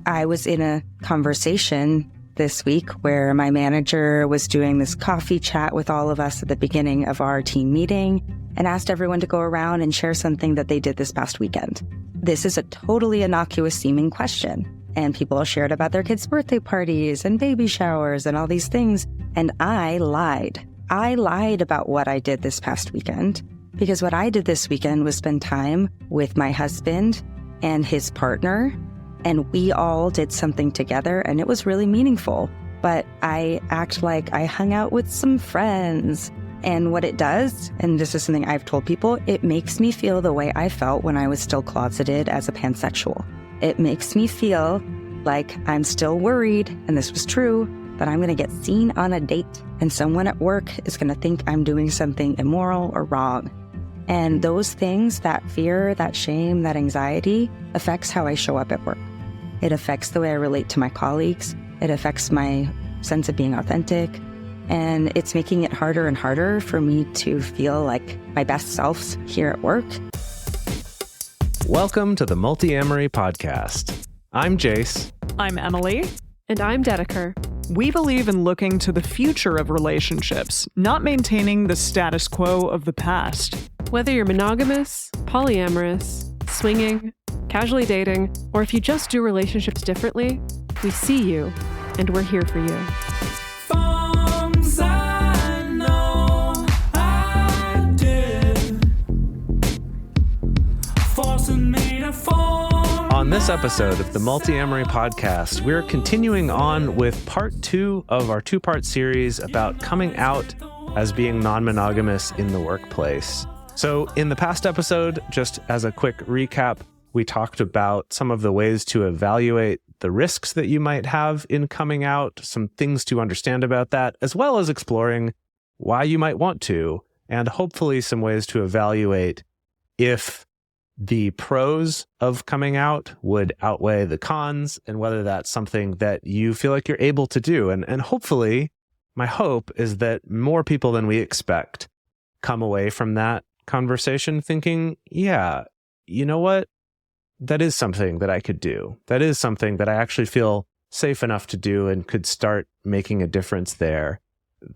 I was in a conversation this week where my manager was doing this coffee chat with all of us at the beginning of our team meeting and asked everyone to go around and share something that they did this past weekend. This is a totally innocuous seeming question. And people shared about their kids' birthday parties and baby showers and all these things. And I lied. I lied about what I did this past weekend, because what I did this weekend was spend time with my husband and his partner, and we all did something together, and it was really meaningful. But I act like I hung out with some friends. And what it does, and this is something I've told people, it makes me feel the way I felt when I was still closeted as a pansexual. It makes me feel like I'm still worried, and this was true, that I'm going to get seen on a date and someone at work is going to think I'm doing something immoral or wrong. And those things, that fear, that shame, that anxiety, affects how I show up at work. It affects the way I relate to my colleagues. It affects my sense of being authentic. And it's making it harder and harder for me to feel like my best self here at work. Welcome to the Multiamory podcast. I'm Jase. I'm Emily. And I'm Dedeker. We believe in looking to the future of relationships, not maintaining the status quo of the past. Whether you're monogamous, polyamorous, swinging, casually dating, or if you just do relationships differently, we see you, and we're here for you. On this episode of the Multiamory podcast, we're continuing on with part 2 of our 2-part series about coming out as being non-monogamous in the workplace. So in the past episode, just as a quick recap, we talked about some of the ways to evaluate the risks that you might have in coming out, some things to understand about that, as well as exploring why you might want to, and hopefully some ways to evaluate if the pros of coming out would outweigh the cons, and whether that's something that you feel like you're able to do. And hopefully, my hope is that more people than we expect come away from that conversation thinking, yeah, you know what? That is something that I could do. That is something that I actually feel safe enough to do and could start making a difference there.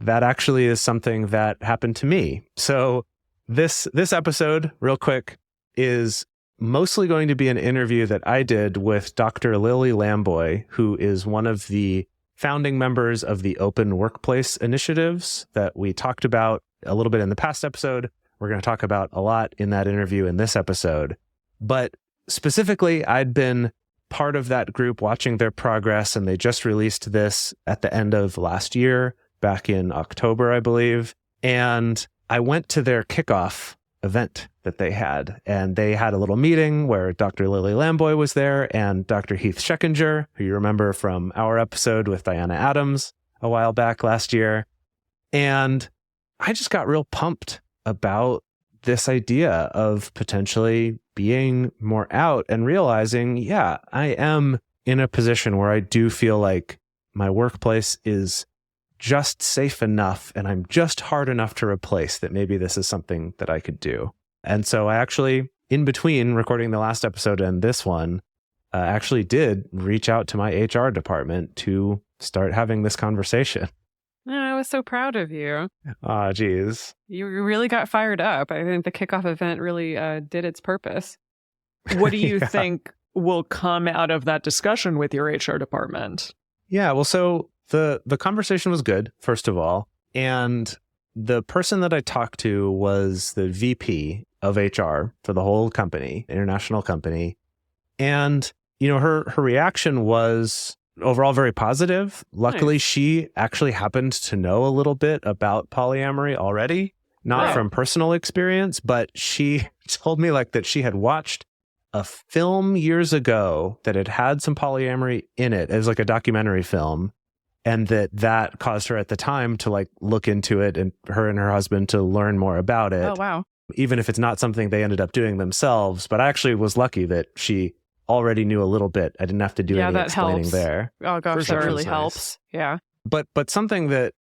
That actually is something that happened to me. So this episode, real quick, is mostly going to be an interview that I did with Dr. Lily Lamboy, who is one of the founding members of the Open Workplace initiatives that we talked about a little bit in the past episode. We're going to talk about a lot in that interview in this episode. But specifically, I'd been part of that group watching their progress, and they just released this at the end of last year, back in October, I believe. And I went to their kickoff event that they had, and they had a little meeting where Dr. Lily Lamboy was there and Dr. Heath Scheckinger, who you remember from our episode with Diana Adams a while back last year. And I just got real pumped about this idea of potentially being more out and realizing, yeah, I am in a position where I do feel like my workplace is just safe enough and I'm just hard enough to replace that maybe this is something that I could do. And so I actually, in between recording the last episode and this one, actually did reach out to my HR department to start having this conversation. Oh, I was so proud of you. Ah, geez. You really got fired up. I think the kickoff event really did its purpose. What do you think will come out of that discussion with your HR department? Yeah, well, so the conversation was good, first of all. And the person that I talked to was the VP of HR for the whole company, international company. And, you know, her reaction was overall very positive. Luckily, Nice. She actually happened to know a little bit about polyamory already, not from personal experience, but she told me like that she had watched a film years ago that had had some polyamory in it. It was like a documentary film. And that caused her at the time to like look into it, and her husband to learn more about it. Oh, wow. Even if it's not something they ended up doing themselves. But I actually was lucky that she already knew a little bit. I didn't have to do any that explaining helps. there. Oh, gosh, sure. that really That's nice. helps. Yeah. But something that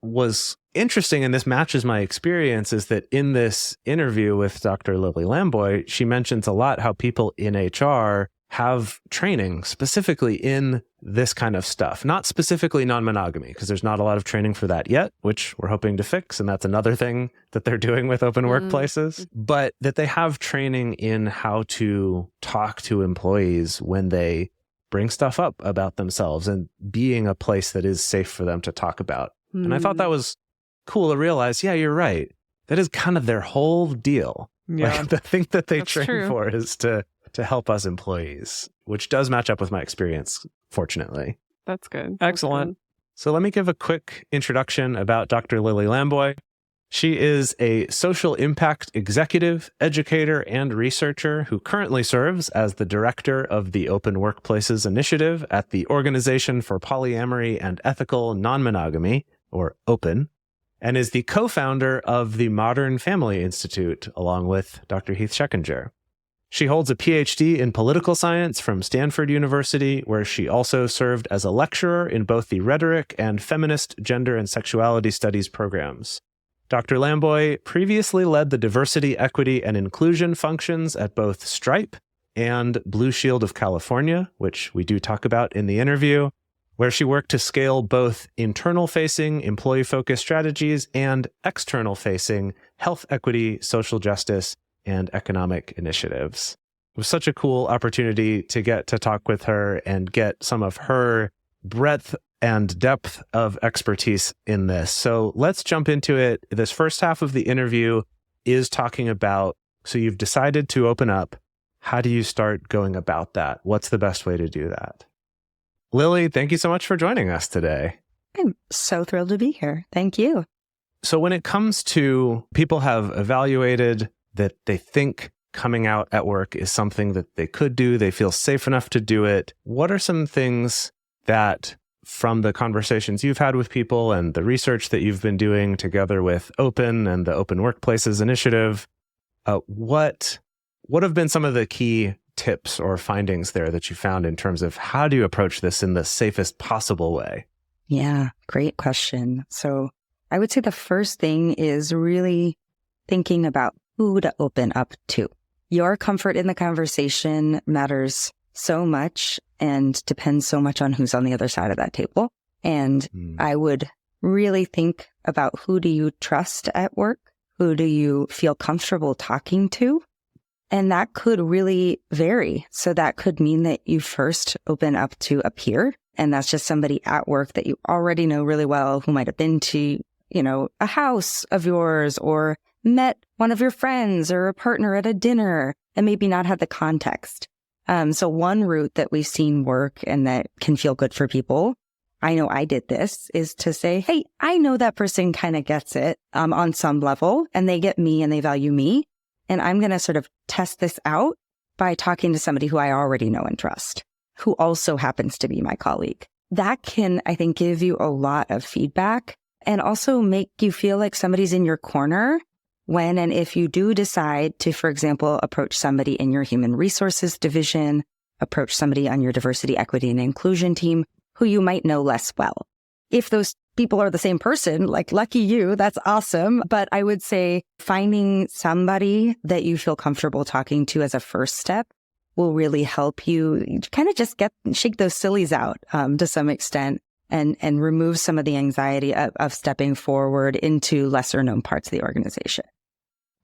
was interesting, and this matches my experience, is that in this interview with Dr. Lily Lamboy, she mentions a lot how people in HR have training specifically in this kind of stuff, not specifically non-monogamy, because there's not a lot of training for that yet, which we're hoping to fix. And that's another thing that they're doing with open workplaces, but that they have training in how to talk to employees when they bring stuff up about themselves and being a place that is safe for them to talk about. And I thought that was cool to realize, yeah, you're right. That is kind of their whole deal. Yeah. Like the thing that they train true. for is to help us employees, which does match up with my experience, fortunately. That's good. Excellent. So let me give a quick introduction about Dr. Lily Lamboy. She is a social impact executive, educator, and researcher who currently serves as the director of the Open Workplaces Initiative at the Organization for Polyamory and Ethical Non-Monogamy, or OPEN, and is the co-founder of the Modern Family Institute, along with Dr. Heath Scheckinger. She holds a PhD in political science from Stanford University, where she also served as a lecturer in both the rhetoric and feminist gender and sexuality studies programs. Dr. Lamboy previously led the diversity, equity, and inclusion functions at both Stripe and Blue Shield of California, which we do talk about in the interview, where she worked to scale both internal-facing, employee-focused strategies and external-facing health equity, social justice, and economic initiatives. It was such a cool opportunity to get to talk with her and get some of her breadth and depth of expertise in this. So let's jump into it. This first half of the interview is talking about, so you've decided to open up. How do you start going about that? What's the best way to do that? Lily, thank you so much for joining us today. I'm so thrilled to be here. Thank you. So when it comes to people have evaluated that they think coming out at work is something that they could do, they feel safe enough to do it, what are some things that from the conversations you've had with people and the research that you've been doing together with Open and the Open Workplaces Initiative, what have been some of the key tips or findings there that you found in terms of how do you approach this in the safest possible way? Yeah, great question. So I would say the first thing is really thinking about who to open up to. Your comfort in the conversation matters so much and depends so much on who's on the other side of that table. And I would really think about who do you trust at work? Who do you feel comfortable talking to? And that could really vary. So that could mean that you first open up to a peer, and that's just somebody at work that you already know really well who might have been to, a house of yours or met one of your friends or a partner at a dinner and maybe not had the context. So one route that we've seen work and that can feel good for people, I know I did this, is to say, hey, I know that person kind of gets it on some level and they get me and they value me. And I'm going to sort of test this out by talking to somebody who I already know and trust, who also happens to be my colleague. That can, I think, give you a lot of feedback and also make you feel like somebody's in your corner when and if you do decide to, for example, approach somebody in your human resources division, approach somebody on your diversity, equity, and inclusion team who you might know less well. If those people are the same person, like lucky you, that's awesome. But I would say finding somebody that you feel comfortable talking to as a first step will really help you kind of just shake those sillies out to some extent and remove some of the anxiety of stepping forward into lesser known parts of the organization.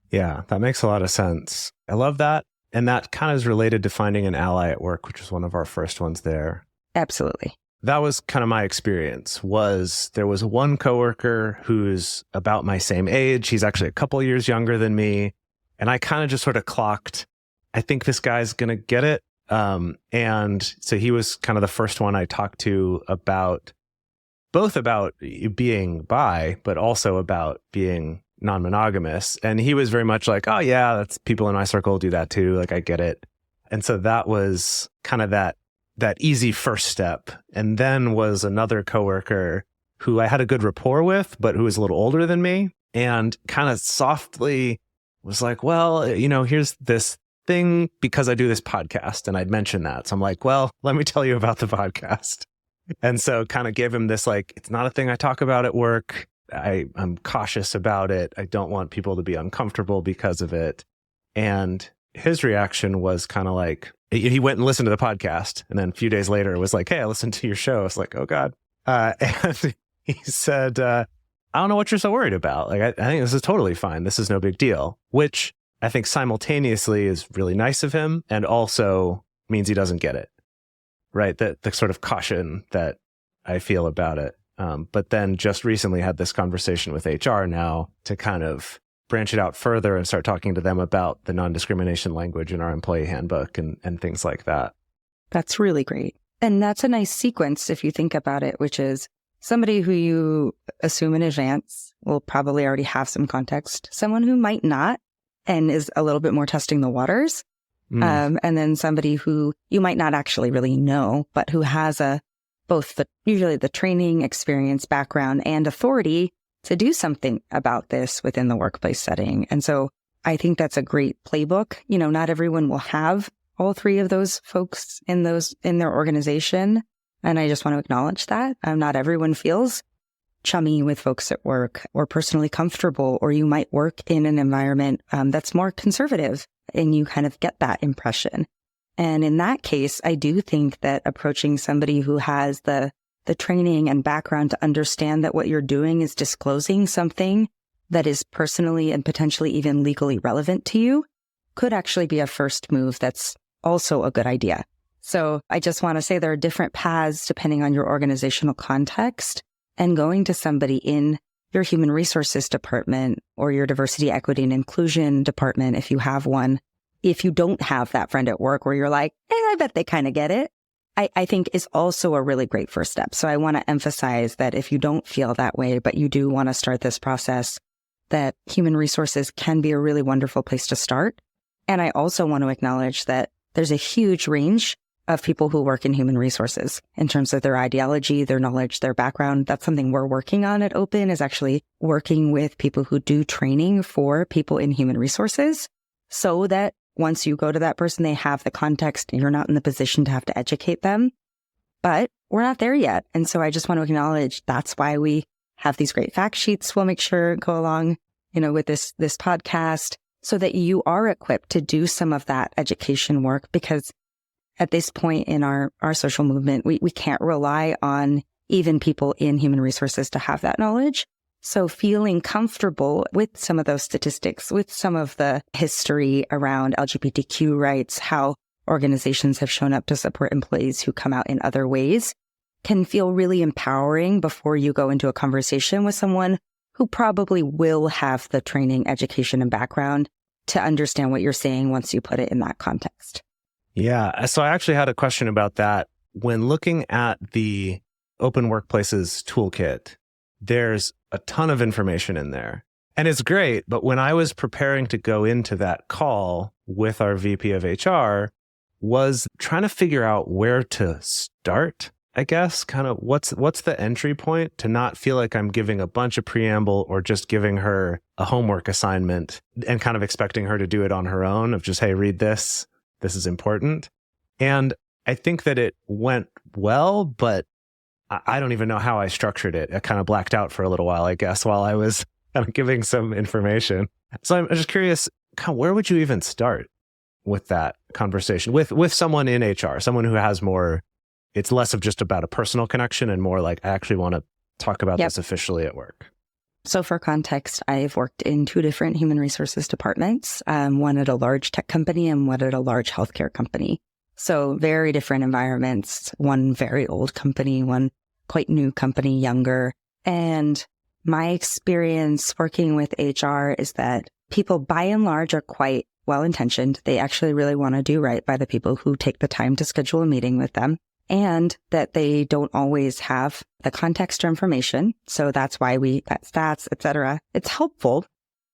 Yeah, that makes a lot of sense. I love that. And that kind of is related to finding an ally at work, which was one of our first ones there. Absolutely. That was kind of my experience. There was one coworker who's about my same age. He's actually a couple years younger than me. And I kind of just sort of clocked, I think this guy's going to get it. And so he was kind of the first one I talked to both about being bi, but also about being non-monogamous. And he was very much like, oh yeah, that's people in my circle do that too. Like I get it. And so that was kind of that easy first step. And then was another coworker who I had a good rapport with, but who was a little older than me and kind of softly was like, well, here's this thing because I do this podcast. And I'd mentioned that. So I'm like, well, let me tell you about the podcast. And so kind of gave him this, like, it's not a thing I talk about at work. I'm cautious about it. I don't want people to be uncomfortable because of it. And his reaction was kind of like, he went and listened to the podcast, and then a few days later was like, hey, I listened to your show. It's like, oh God. And he said, I don't know what you're so worried about. Like, I think this is totally fine. This is no big deal, which I think simultaneously is really nice of him and also means he doesn't get it, right? The sort of caution that I feel about it. But then just recently had this conversation with HR now to kind of branch it out further and start talking to them about the non-discrimination language in our employee handbook and things like that. That's really great. And that's a nice sequence if you think about it, which is somebody who you assume in advance will probably already have some context, someone who might not and is a little bit more testing the waters, and then somebody who you might not actually really know, but who has usually the training, experience, background, and authority to do something about this within the workplace setting. And so I think that's a great playbook. Not everyone will have all three of those folks in their organization. And I just want to acknowledge that. Not everyone feels chummy with folks at work or personally comfortable, or you might work in an environment that's more conservative and you kind of get that impression. And in that case, I do think that approaching somebody who has the training and background to understand that what you're doing is disclosing something that is personally and potentially even legally relevant to you could actually be a first move that's also a good idea. So I just want to say there are different paths depending on your organizational context, and going to somebody in your human resources department or your diversity, equity, and inclusion department, if you have one, if you don't have that friend at work where you're like, hey, I bet they kind of get it, I think is also a really great first step. So I want to emphasize that if you don't feel that way, but you do want to start this process, that human resources can be a really wonderful place to start. And I also want to acknowledge that there's a huge range of people who work in human resources in terms of their ideology, their knowledge, their background. That's something we're working on at Open, is actually working with people who do training for people in human resources so that once you go to that person, they have the context and you're not in the position to have to educate them. But we're not there yet. And so I just want to acknowledge that's why we have these great fact sheets we'll make sure go along, with this podcast, so that you are equipped to do some of that education work. Because at this point in our social movement, we can't rely on even people in human resources to have that knowledge. So feeling comfortable with some of those statistics, with some of the history around LGBTQ rights, how organizations have shown up to support employees who come out in other ways, can feel really empowering before you go into a conversation with someone who probably will have the training, education, and background to understand what you're saying once you put it in that context. Yeah. So I actually had a question about that. When looking at the Open Workplaces toolkit, there's a ton of information in there. And it's great. But when I was preparing to go into that call with our VP of HR, was trying to figure out where to start, I guess, kind of what's the entry point to not feel like I'm giving a bunch of preamble or just giving her a homework assignment and kind of expecting her to do it on her own of just, hey, read this. This is important. And I think that it went well, but I don't even know how I structured it. I kind of blacked out for a little while, I guess, while I was kind of giving some information. So I'm just curious, kind of where would you even start with that conversation with someone in HR, someone who has more, it's less of just about a personal connection and more like, I actually want to talk about this officially at work. So for context, I've worked in 2 different human resources departments, one at a large tech company and one at a large healthcare company. So very different environments, one very old company, one quite new company, younger. And my experience working with HR is that people by and large are quite well-intentioned. They actually really want to do right by the people who take the time to schedule a meeting with them, and that they don't always have the context or information. So that's why we got stats, et cetera. It's helpful,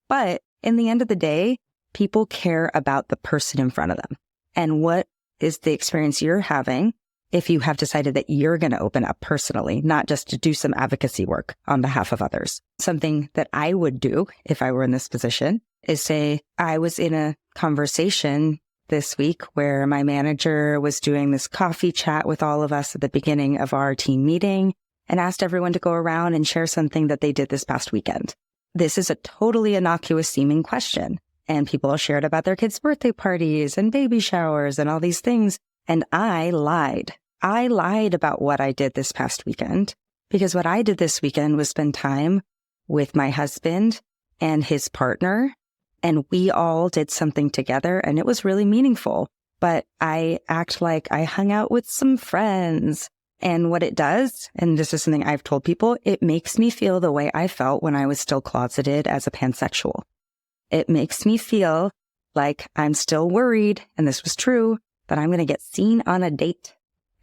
but in the end of the day, people care about the person in front of them. And what is the experience you're having if you have decided that you're going to open up personally, not just to do some advocacy work on behalf of others. Something that I would do if I were in this position is say, I was in a conversation this week where my manager was doing this coffee chat with all of us at the beginning of our team meeting and asked everyone to go around and share something that they did this past weekend. This is a totally innocuous seeming question. and people shared about their kids' birthday parties and baby showers and all these things. And I lied. I lied about what I did this past weekend, because what I did this weekend was spend time with my husband and his partner, and we all did something together, and it was really meaningful. But I act like I hung out with some friends. And what it does, and this is something I've told people, it makes me feel the way I felt when I was still closeted as a pansexual. It makes me feel like I'm still worried, and this was true, that I'm going to get seen on a date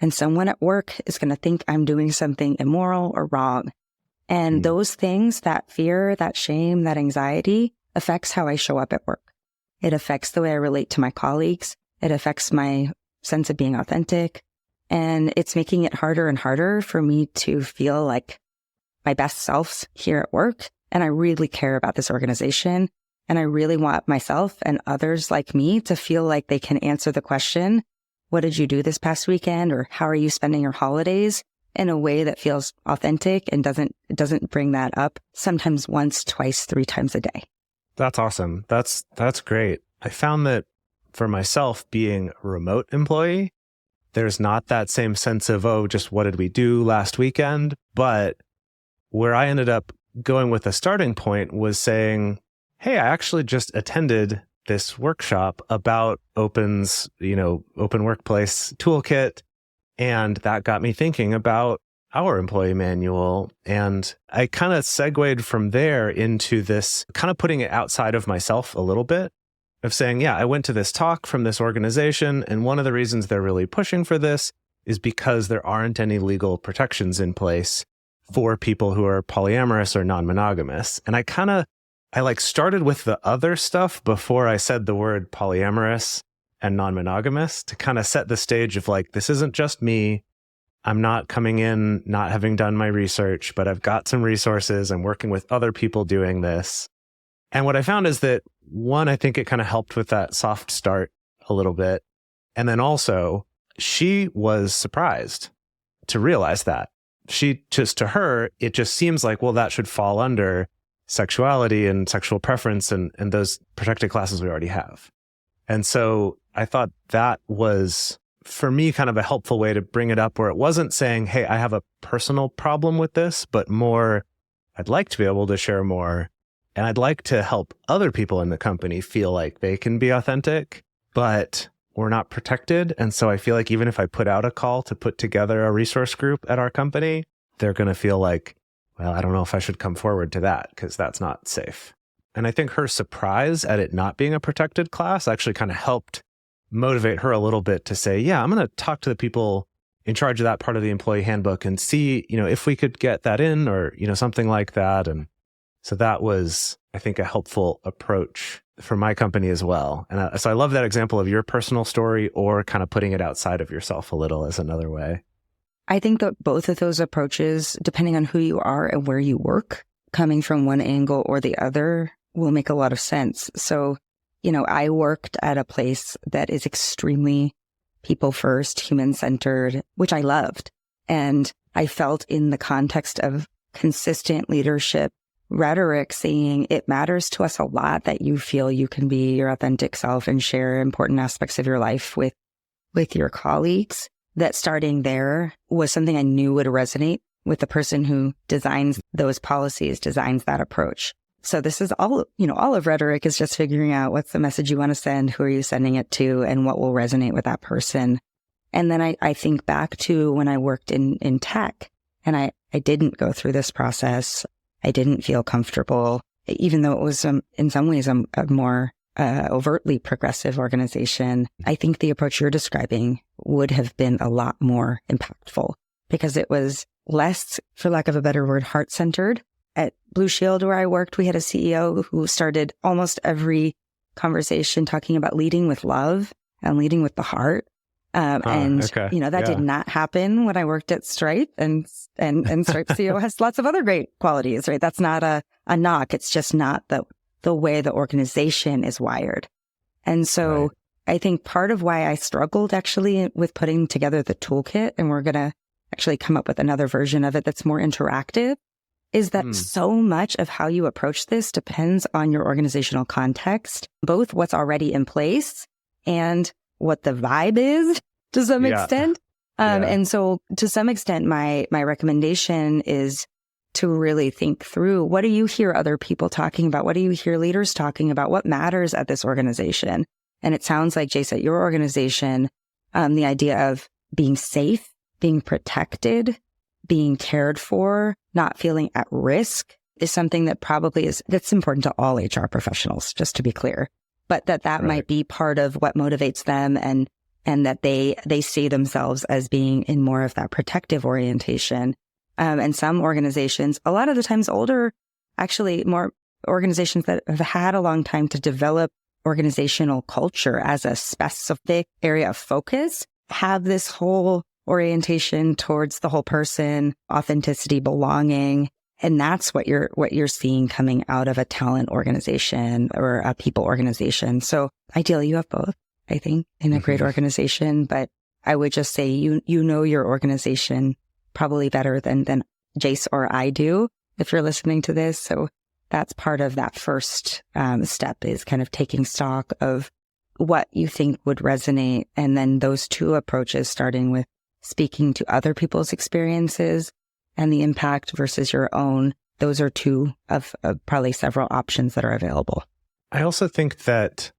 and someone at work is going to think I'm doing something immoral or wrong. And those things, that fear, that shame, that anxiety affects how I show up at work. It affects the way I relate to my colleagues. It affects my sense of being authentic. And it's making it harder and harder for me to feel like my best self here at work. And I really care about this organization. And I really want myself and others like me to feel like they can answer the question, what did you do this past weekend? Or how are you spending your holidays? In a way that feels authentic and doesn't bring that up sometimes once, twice, 3 times a day. That's awesome. That's great. I found that for myself, being a remote employee, there's not that same sense of, oh, just what did we do last weekend? But where I ended up going with a starting point was saying, hey, I actually just attended this workshop about Open's, Open Workplace Toolkit. And that got me thinking about our employee manual. And I kind of segued from there into this, kind of putting it outside of myself a little bit, of saying, yeah, I went to this talk from this organization. And one of the reasons they're really pushing for this is because there aren't any legal protections in place for people who are polyamorous or non-monogamous. And I started with the other stuff before I said the word polyamorous and non-monogamous, to kind of set the stage of like, this isn't just me. I'm not coming in, not having done my research, but I've got some resources. I'm working with other people doing this. And what I found is that, one, I think it kind of helped with that soft start a little bit. And then also, she was surprised to realize that. To her, it just seems like, well, that should fall under sexuality and sexual preference and those protected classes we already have. And so I thought that was, for me, kind of a helpful way to bring it up, where it wasn't saying, hey, I have a personal problem with this, but more, I'd like to be able to share more. And I'd like to help other people in the company feel like they can be authentic, but we're not protected. And so I feel like even if I put out a call to put together a resource group at our company, they're going to feel like, well, I don't know if I should come forward to that because that's not safe. And I think her surprise at it not being a protected class actually kind of helped motivate her a little bit to say, yeah, I'm going to talk to the people in charge of that part of the employee handbook and see, if we could get that in or, something like that. And so that was, I think, a helpful approach for my company as well. And so I love that example of your personal story, or kind of putting it outside of yourself a little as another way. I think that both of those approaches, depending on who you are and where you work, coming from one angle or the other will make a lot of sense. So, I worked at a place that is extremely people first, human centered, which I loved. And I felt in the context of consistent leadership rhetoric saying it matters to us a lot that you feel you can be your authentic self and share important aspects of your life with your colleagues, that starting there was something I knew would resonate with the person who designs those policies, designs that approach. So this is all of rhetoric is just figuring out what's the message you want to send, who are you sending it to, and what will resonate with that person. And then I think back to when I worked in tech, and I didn't go through this process. I didn't feel comfortable, even though it was in some ways a more overtly progressive organization. I think the approach you're describing would have been a lot more impactful because it was less, for lack of a better word, heart-centered. At Blue Shield, where I worked, we had a CEO who started almost every conversation talking about leading with love and leading with the heart. That did not happen when I worked at Stripe, and Stripe CEO has lots of other great qualities, right? That's not a knock. It's just not the way the organization is wired. And so right. I think part of why I struggled actually with putting together the toolkit, and we're going to actually come up with another version of it that's more interactive, is that so much of how you approach this depends on your organizational context, both what's already in place and what the vibe is to some extent. And so to some extent, my recommendation is to really think through, what do you hear other people talking about? What do you hear leaders talking about? What matters at this organization? And it sounds like, Jase, at your organization, the idea of being safe, being protected, being cared for, not feeling at risk is something that that's important to all HR professionals, just to be clear. But that might be part of what motivates them, and that they see themselves as being in more of that protective orientation. And some organizations, a lot of the times older, actually more organizations that have had a long time to develop organizational culture as a specific area of focus, have this whole orientation towards the whole person, authenticity, belonging. And that's what you're seeing coming out of a talent organization or a people organization. So ideally you have both, I think, in a great organization. But I would just say, you know your organization probably better than Jase or I do, if you're listening to this. So that's part of that first step, is kind of taking stock of what you think would resonate. And then those two approaches, starting with speaking to other people's experiences and the impact versus your own. Those are two of probably several options that are available. I also think that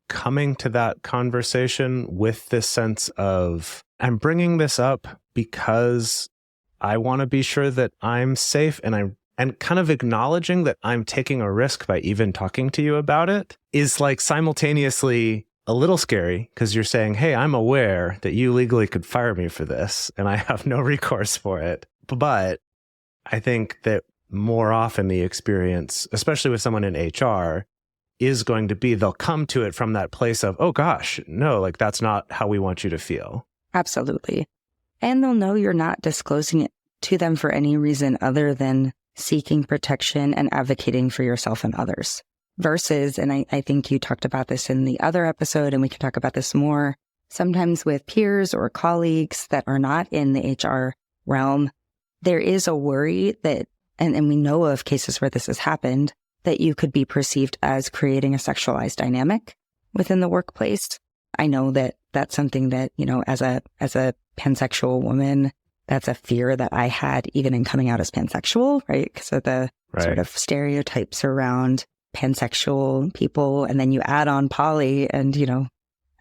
coming to that conversation with this sense of, I'm bringing this up because I want to be sure that I'm safe, and kind of acknowledging that I'm taking a risk by even talking to you about it, is like simultaneously a little scary, because you're saying, hey, I'm aware that you legally could fire me for this and I have no recourse for it. But I think that more often the experience, especially with someone in HR, is going to be, they'll come to it from that place of, oh gosh, no, like that's not how we want you to feel. Absolutely. And they'll know you're not disclosing it to them for any reason other than seeking protection and advocating for yourself and others. Versus, and I think you talked about this in the other episode, and we can talk about this more, sometimes with peers or colleagues that are not in the HR realm, there is a worry that, and we know of cases where this has happened, that you could be perceived as creating a sexualized dynamic within the workplace. I know that that's something that, as a pansexual woman, that's a fear that I had even in coming out as pansexual, right? Because of the sort of stereotypes around pansexual people. And then you add on poly, and,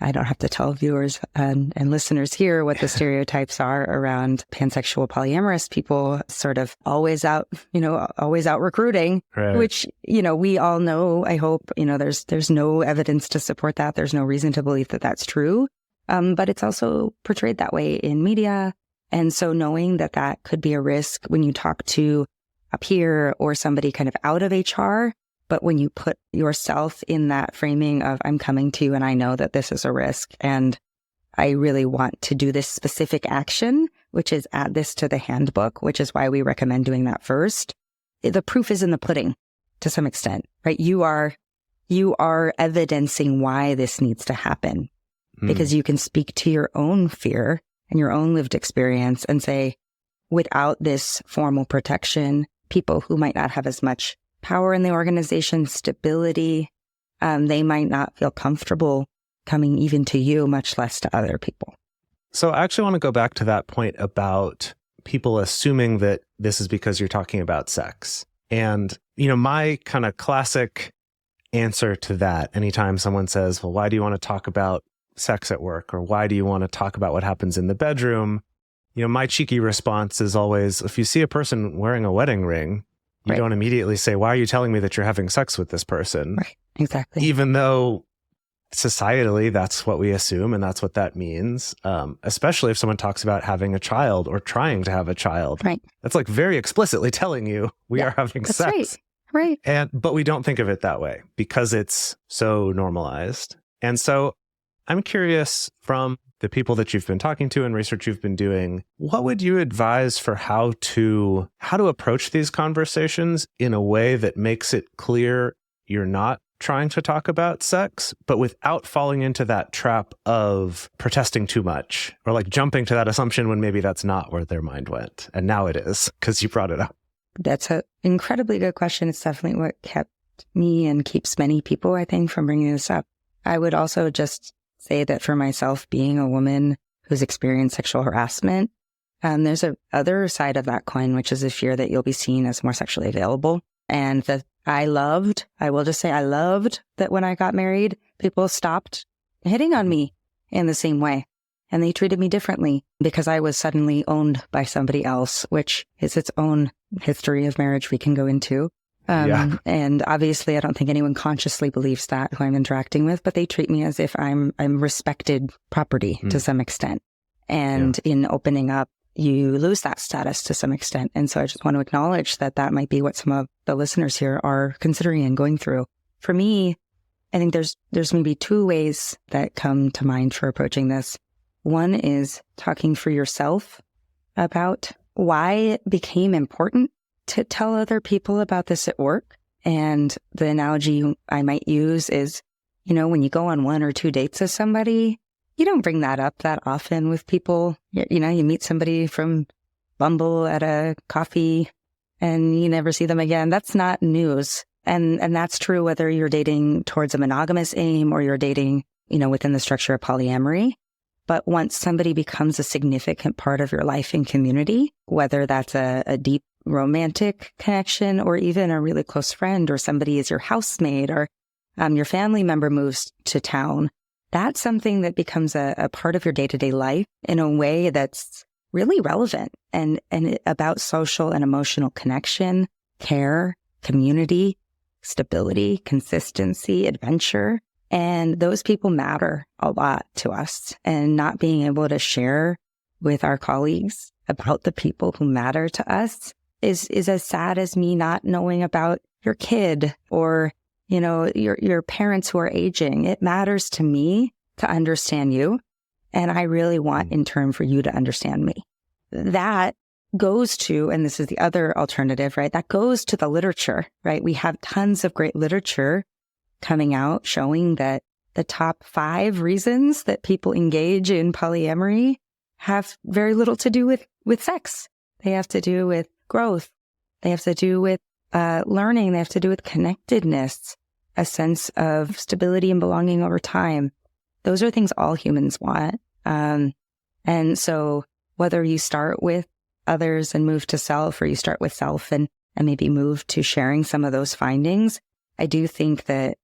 I don't have to tell viewers and listeners here what the stereotypes are around pansexual polyamorous people, sort of always out recruiting, which, we all know, I hope, there's no evidence to support that. There's no reason to believe that that's true. But it's also portrayed that way in media. And so knowing that that could be a risk when you talk to a peer or somebody kind of out of HR, but when you put yourself in that framing of, I'm coming to you and I know that this is a risk and I really want to do this specific action, which is add this to the handbook, which is why we recommend doing that first. The proof is in the pudding to some extent, right? You are evidencing why this needs to happen because you can speak to your own fear and your own lived experience and say, without this formal protection, people who might not have as much power in the organization, stability, they might not feel comfortable coming even to you, much less to other people. So I actually want to go back to that point about people assuming that this is because you're talking about sex. And, my kind of classic answer to that, anytime someone says, well, why do you want to talk about sex at work? Or why do you want to talk about what happens in the bedroom? My cheeky response is always, if you see a person wearing a wedding ring, you don't immediately say, why are you telling me that you're having sex with this person? Right, exactly. Even though societally, that's what we assume and that's what that means. Especially if someone talks about having a child or trying to have a child. Right. That's like very explicitly telling you we are having sex. Right. But we don't think of it that way because it's so normalized. And so I'm curious, from the people that you've been talking to and research you've been doing, what would you advise for how to approach these conversations in a way that makes it clear you're not trying to talk about sex, but without falling into that trap of protesting too much or like jumping to that assumption when maybe that's not where their mind went. And now it is because you brought it up. That's an incredibly good question. It's definitely what kept me and keeps many people, I think, from bringing this up. I would also just say that for myself, being a woman who's experienced sexual harassment, there's a other side of that coin, which is a fear that you'll be seen as more sexually available. And that I loved that when I got married, people stopped hitting on me in the same way. And they treated me differently because I was suddenly owned by somebody else, which is its own history of marriage we can go into. And obviously, I don't think anyone consciously believes that who I'm interacting with, but they treat me as if I'm respected property to some extent. And in opening up, you lose that status to some extent. And so I just want to acknowledge that that might be what some of the listeners here are considering and going through. For me, I think there's maybe two ways that come to mind for approaching this. One is talking for yourself about why it became important to tell other people about this at work. And the analogy I might use is, when you go on 1 or 2 dates with somebody, you don't bring that up that often with people. You meet somebody from Bumble at a coffee and you never see them again. That's not news. And that's true whether you're dating towards a monogamous aim or you're dating, within the structure of polyamory. But once somebody becomes a significant part of your life and community, whether that's a deep romantic connection or even a really close friend, or somebody is your housemate, or your family member moves to town, that's something that becomes a part of your day-to-day life in a way that's really relevant and about social and emotional connection, care, community, stability, consistency, adventure. And those people matter a lot to us. And not being able to share with our colleagues about the people who matter to us is as sad as me not knowing about your kid or, your parents who are aging. It matters to me to understand you. And I really want in turn for you to understand me. That goes to, and this is the other alternative, right? That goes to the literature, right? We have tons of great literature coming out showing that the top 5 reasons that people engage in polyamory have very little to do with sex. They have to do with growth. They have to do with learning. They have to do with connectedness, a sense of stability and belonging over time. Those are things all humans want. And so whether you start with others and move to self, or you start with self and maybe move to sharing some of those findings, I do think that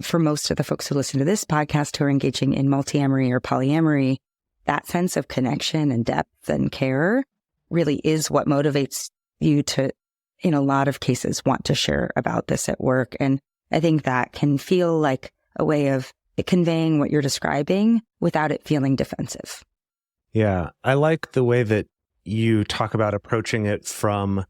for most of the folks who listen to this podcast who are engaging in multiamory or polyamory, that sense of connection and depth and care really is what motivates you to, in a lot of cases, want to share about this at work. And I think that can feel like a way of conveying what you're describing without it feeling defensive. Yeah, I like the way that you talk about approaching it from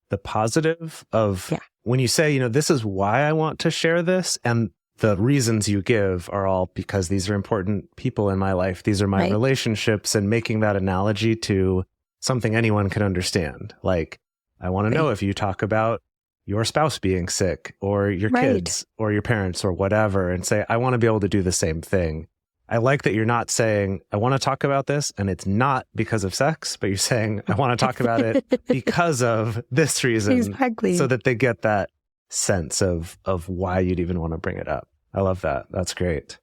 the positive of when you say, this is why I want to share this. And the reasons you give are all because these are important people in my life. These are my relationships, and making that analogy to something anyone can understand. Like, I want to know if you talk about your spouse being sick or your kids or your parents or whatever, and say, I want to be able to do the same thing. I like that you're not saying, I want to talk about this and it's not because of sex, but you're saying, I want to talk about it because of this reason. Exactly. So that they get that sense of why you'd even want to bring it up. I love that. That's great.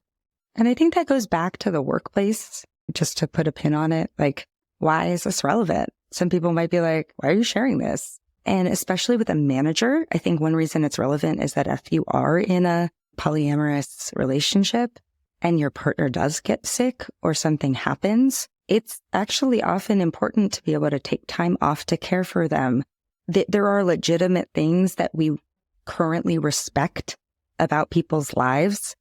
And I think that goes back to the workplace, just to put a pin on it. Like, why is this relevant? Some people might be like, why are you sharing this? And especially with a manager, I think one reason it's relevant is that if you are in a polyamorous relationship and your partner does get sick or something happens, it's actually often important to be able to take time off to care for them. There are legitimate things that we currently respect about people's lives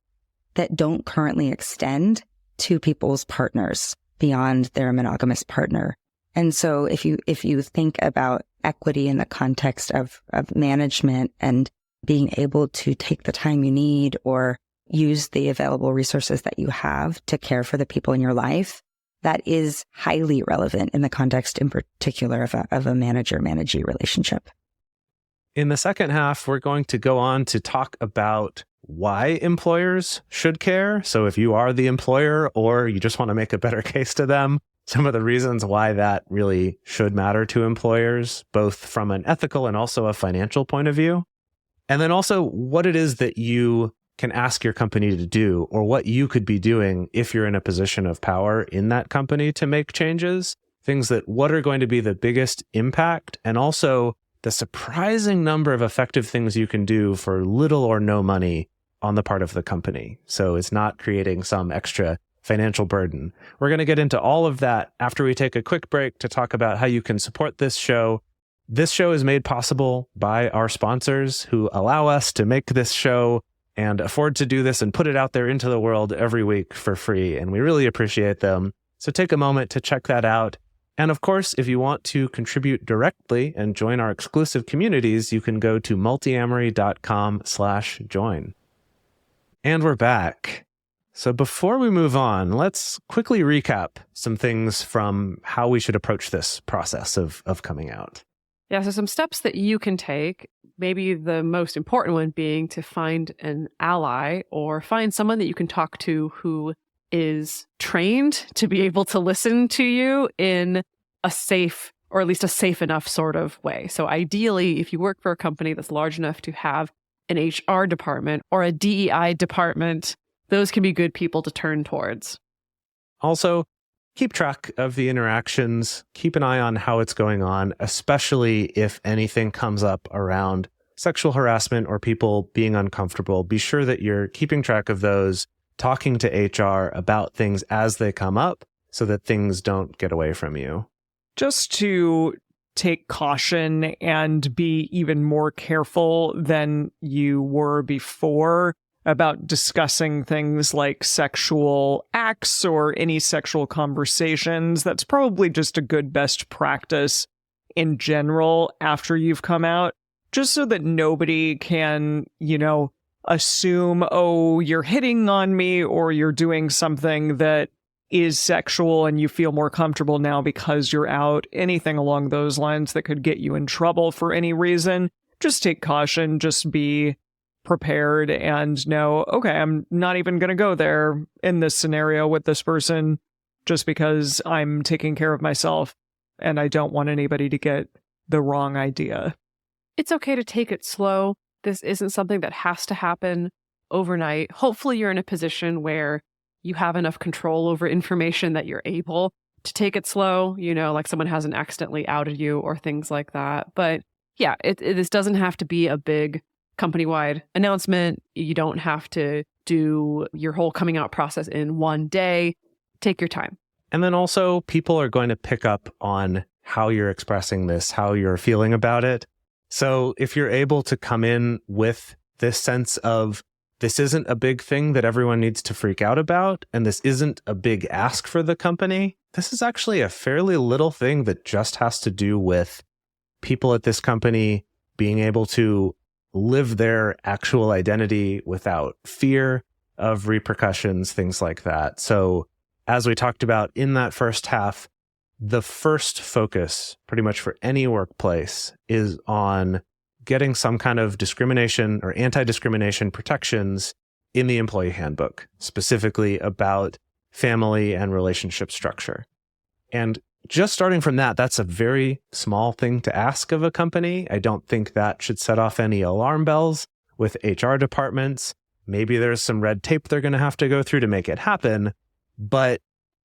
that don't currently extend to people's partners beyond their monogamous partner. And so if you think about equity in the context of management and being able to take the time you need or use the available resources that you have to care for the people in your life, that is highly relevant in the context in particular of a manager-managee relationship. In the second half, we're going to go on to talk about why employers should care. So if you are the employer or you just want to make a better case to them, some of the reasons why that really should matter to employers, both from an ethical and also a financial point of view. And then also what it is that you can ask your company to do, or what you could be doing if you're in a position of power in that company to make changes. Things that what are going to be the biggest impact, and also the surprising number of effective things you can do for little or no money on the part of the company. So it's not creating some extra financial burden. We're going to get into all of that after we take a quick break to talk about how you can support this show. This show is made possible by our sponsors who allow us to make this show and afford to do this and put it out there into the world every week for free. And we really appreciate them. So take a moment to check that out. And of course, if you want to contribute directly and join our exclusive communities, you can go to multiamory.com/join. And we're back. So before we move on, let's quickly recap some things from how we should approach this process of coming out. Yeah, so some steps that you can take, maybe the most important one being to find an ally or find someone that you can talk to who is trained to be able to listen to you in a safe, or at least a safe enough sort of way. So ideally, if you work for a company that's large enough to have an HR department or a DEI department, those can be good people to turn towards. Also, keep track of the interactions. Keep an eye on how it's going on, especially if anything comes up around sexual harassment or people being uncomfortable. Be sure that you're keeping track of those, talking to HR about things as they come up so that things don't get away from you. Just to take caution and be even more careful than you were before about discussing things like sexual acts or any sexual conversations. That's probably just a good best practice in general after you've come out, just so that nobody can, assume, oh, you're hitting on me or you're doing something that is sexual and you feel more comfortable now because you're out. Anything along those lines that could get you in trouble for any reason. Just take caution, just be prepared and know, okay, I'm not even going to go there in this scenario with this person just because I'm taking care of myself and I don't want anybody to get the wrong idea. It's okay to take it slow. This isn't something that has to happen overnight. Hopefully you're in a position where you have enough control over information that you're able to take it slow, like someone hasn't accidentally outed you or things like that. But yeah, this doesn't have to be a big company-wide announcement. You don't have to do your whole coming out process in one day. Take your time. And then also, people are going to pick up on how you're expressing this, how you're feeling about it. So if you're able to come in with this sense of, this isn't a big thing that everyone needs to freak out about, and this isn't a big ask for the company, this is actually a fairly little thing that just has to do with people at this company being able to live their actual identity without fear of repercussions, things like that. So as we talked about in that first half, the first focus pretty much for any workplace is on getting some kind of discrimination or anti-discrimination protections in the employee handbook, specifically about family and relationship structure. And just starting from that, that's a very small thing to ask of a company. I don't think that should set off any alarm bells with HR departments. Maybe there's some red tape they're going to have to go through to make it happen. But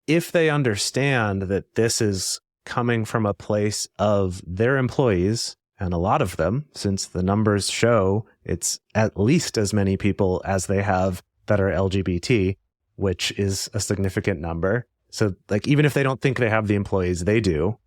if they understand that this is coming from a place of their employees, and a lot of them, since the numbers show it's at least as many people as they have that are LGBT, which is a significant number. So even if they don't think they have the employees, they do.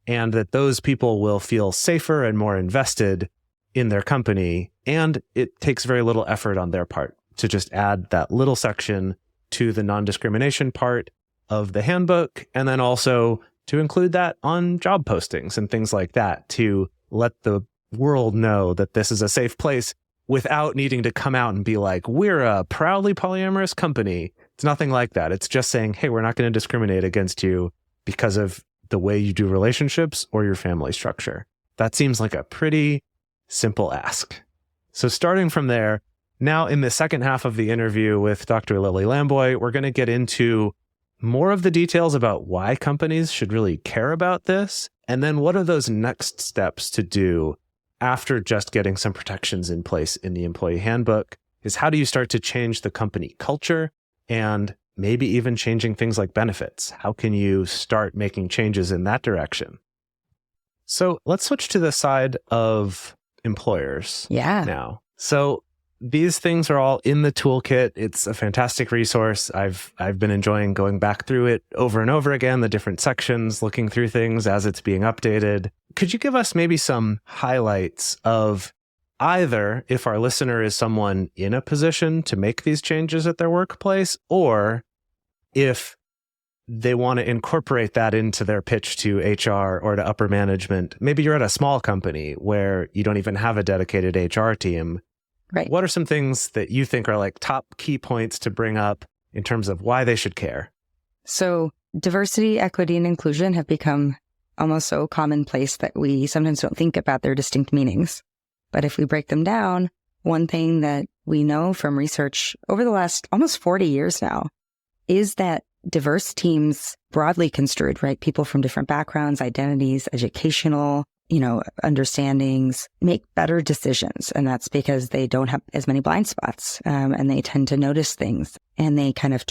And that those people will feel safer and more invested in their company. And it takes very little effort on their part to just add that little section to the non-discrimination part of the handbook. And then also to include that on job postings and things like that, to let the world know that this is a safe place without needing to come out and be like, we're a proudly polyamorous company. It's nothing like that. It's just saying, hey, we're not going to discriminate against you because of the way you do relationships or your family structure. That seems like a pretty simple ask. So starting from there, now in the second half of the interview with Dr. Lily Lamboy, we're going to get into more of the details about why companies should really care about this? And then what are those next steps to do after just getting some protections in place in the employee handbook? Is how do you start to change the company culture and maybe even changing things like benefits? How can you start making changes in that direction? So let's switch to the side of employers now. So these things are all in the toolkit. It's a fantastic resource. I've been enjoying going back through it over and over again, the different sections, looking through things as it's being updated. Could you give us maybe some highlights of either if our listener is someone in a position to make these changes at their workplace, or if they want to incorporate that into their pitch to HR or to upper management? Maybe you're at a small company where you don't even have a dedicated HR team. Right. What are some things that you think are like top key points to bring up in terms of why they should care? So diversity, equity, and inclusion have become almost so commonplace that we sometimes don't think about their distinct meanings. But if we break them down, one thing that we know from research over the last almost 40 years now is that diverse teams, broadly construed, right? People from different backgrounds, identities, educational, understandings, make better decisions. And that's because they don't have as many blind spots, and they tend to notice things. And they kind of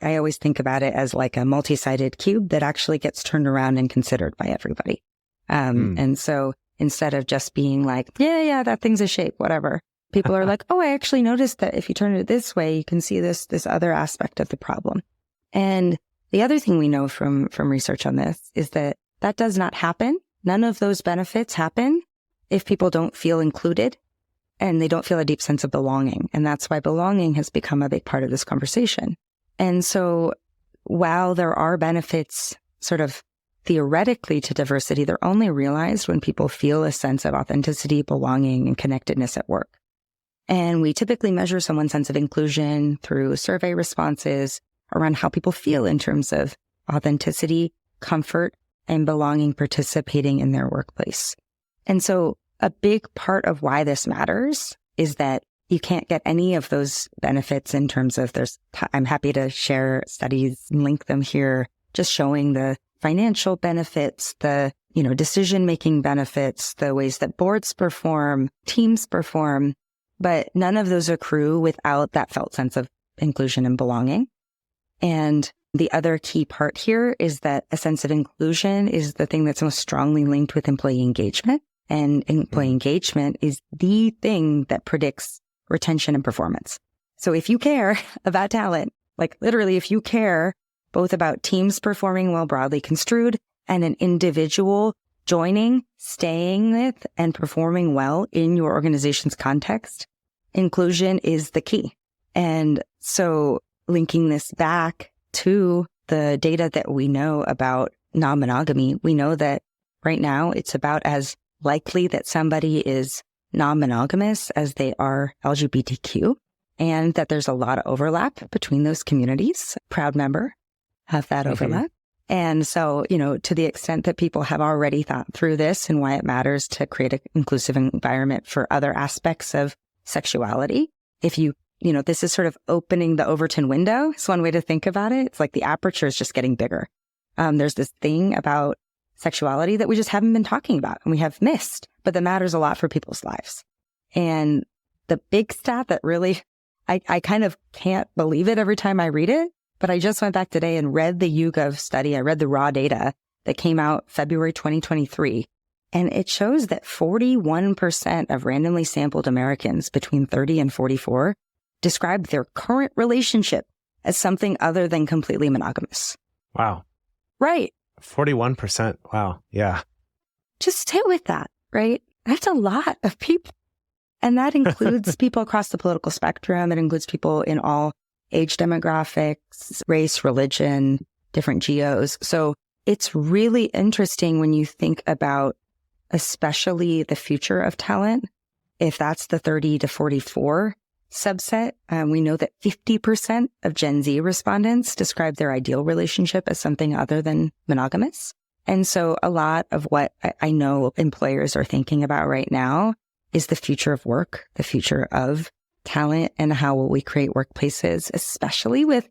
I always think about it as like a multi-sided cube that actually gets turned around and considered by everybody. And so instead of just being like, yeah, that thing's a shape, whatever, people are like, oh, I actually noticed that if you turn it this way, you can see this other aspect of the problem. And the other thing we know from research on this is that does not happen. None of those benefits happen if people don't feel included and they don't feel a deep sense of belonging. And that's why belonging has become a big part of this conversation. And so while there are benefits sort of theoretically to diversity, they're only realized when people feel a sense of authenticity, belonging, and connectedness at work. And we typically measure someone's sense of inclusion through survey responses around how people feel in terms of authenticity, comfort, and belonging, participating in their workplace. And so a big part of why this matters is that you can't get any of those benefits in terms of I'm happy to share studies and link them here, just showing the financial benefits, the, decision-making benefits, the ways that boards perform, teams perform, but none of those accrue without that felt sense of inclusion and belonging. And the other key part here is that a sense of inclusion is the thing that's most strongly linked with employee engagement. And employee engagement is the thing that predicts retention and performance. So if you care about talent, like literally if you care both about teams performing well broadly construed and an individual joining, staying with, and performing well in your organization's context, inclusion is the key. And so linking this back to the data that we know about non-monogamy, we know that right now it's about as likely that somebody is non-monogamous as they are LGBTQ, and that there's a lot of overlap between those communities. Proud member of that overlap. And so, to the extent that people have already thought through this and why it matters to create an inclusive environment for other aspects of sexuality, if this is sort of opening the Overton window. It's one way to think about it. It's like the aperture is just getting bigger. There's this thing about sexuality that we just haven't been talking about and we have missed, but that matters a lot for people's lives. And the big stat that really, I kind of can't believe it every time I read it, but I just went back today and read the YouGov study. I read the raw data that came out February 2023. And it shows that 41% of randomly sampled Americans between 30 and 44 described their current relationship as something other than completely monogamous. Wow. Right. 41%. Wow. Yeah. Just sit with that, right? That's a lot of people. And that includes people across the political spectrum. It includes people in all age demographics, race, religion, different geos. So it's really interesting when you think about especially the future of talent. If that's the 30 to 44 subset, we know that 50% of Gen Z respondents describe their ideal relationship as something other than monogamous. And so a lot of what I know employers are thinking about right now is the future of work, the future of talent, and how will we create workplaces, especially with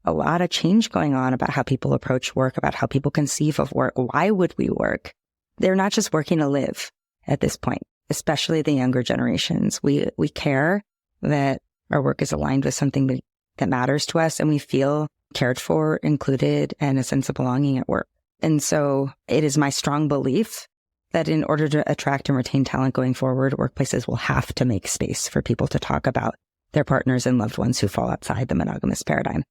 a lot of change going on about how people approach work, about how people conceive of work. Why would we work? They're not just working to live at this point, especially the younger generations. We care that our work is aligned with something that matters to us, and we feel cared for, included, and a sense of belonging at work. And so it is my strong belief that in order to attract and retain talent going forward, workplaces will have to make space for people to talk about their partners and loved ones who fall outside the monogamous paradigm.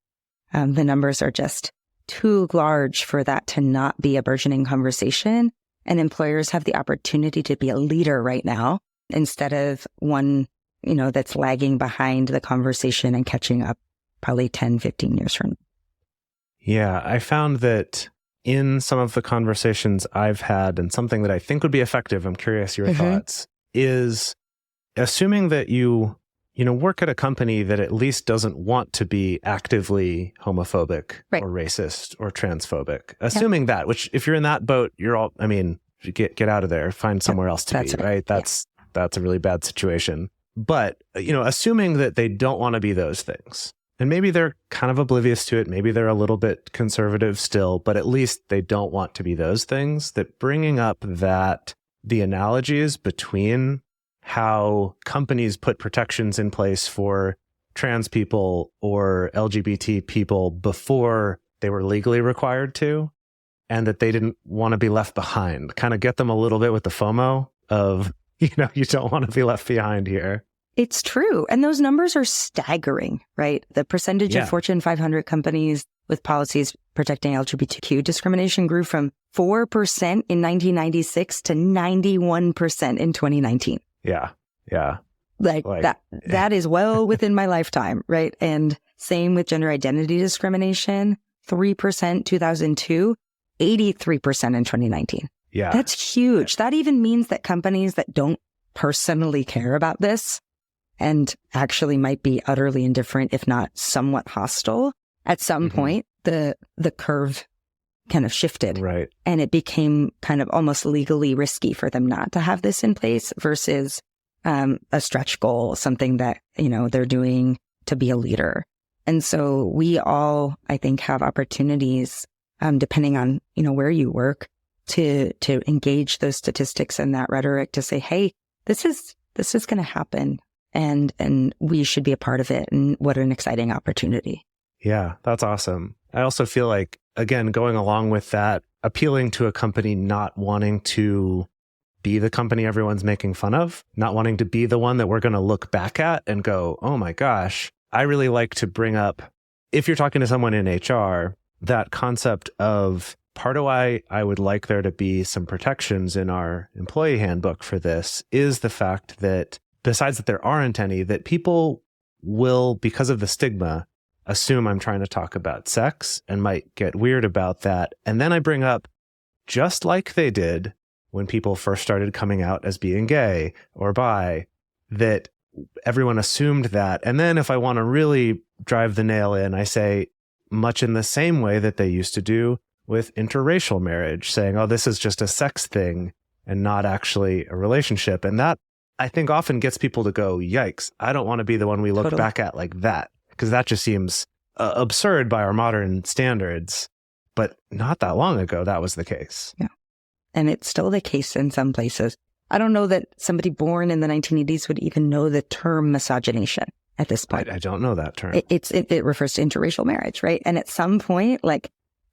The numbers are just too large for that to not be a burgeoning conversation. And employers have the opportunity to be a leader right now instead of one, that's lagging behind the conversation and catching up probably 10, 15 years from now. Yeah, I found that in some of the conversations I've had, and something that I think would be effective, I'm curious your thoughts, is assuming that you work at a company that at least doesn't want to be actively homophobic or racist or transphobic. Assuming that, which if you're in that boat, get out of there, find somewhere else to be, right? That's a really bad situation. But, assuming that they don't want to be those things, and maybe they're kind of oblivious to it, maybe they're a little bit conservative still, but at least they don't want to be those things, that bringing up that the analogies between how companies put protections in place for trans people or LGBT people before they were legally required to, and that they didn't want to be left behind, kind of get them a little bit with the FOMO of, you don't want to be left behind here. It's true. And those numbers are staggering, right? The percentage of Fortune 500 companies with policies protecting LGBTQ discrimination grew from 4% in 1996 to 91% in 2019. Yeah. Like that is well within my lifetime, right? And same with gender identity discrimination, 3% 2002, 83% in 2019. Yeah. That's huge. That even means that companies that don't personally care about this and actually might be utterly indifferent, if not somewhat hostile, at some point, the curve kind of shifted. Right. And it became kind of almost legally risky for them not to have this in place versus a stretch goal, something that, they're doing to be a leader. And so we all, I think, have opportunities, depending on, where you work, to engage those statistics and that rhetoric to say, hey, this is going to happen. And we should be a part of it. And what an exciting opportunity. Yeah, that's awesome. I also feel like, again, going along with that, appealing to a company not wanting to be the company everyone's making fun of, not wanting to be the one that we're going to look back at and go, oh my gosh, I really like to bring up, if you're talking to someone in HR, that concept of part of why I would like there to be some protections in our employee handbook for this is the fact that besides that there aren't any, that people will, because of the stigma, assume I'm trying to talk about sex and might get weird about that. And then I bring up, just like they did when people first started coming out as being gay or bi, that everyone assumed that. And then if I want to really drive the nail in, I say, much in the same way that they used to do with interracial marriage, saying, oh, this is just a sex thing and not actually a relationship. And that, I think, often gets people to go, yikes, I don't want to be the one we look back at like that, because that just seems absurd by our modern standards. But not that long ago, that was the case. Yeah. And it's still the case in some places. I don't know that somebody born in the 1980s would even know the term misogynation at this point. I don't know that term. It refers to interracial marriage, right? And at some point,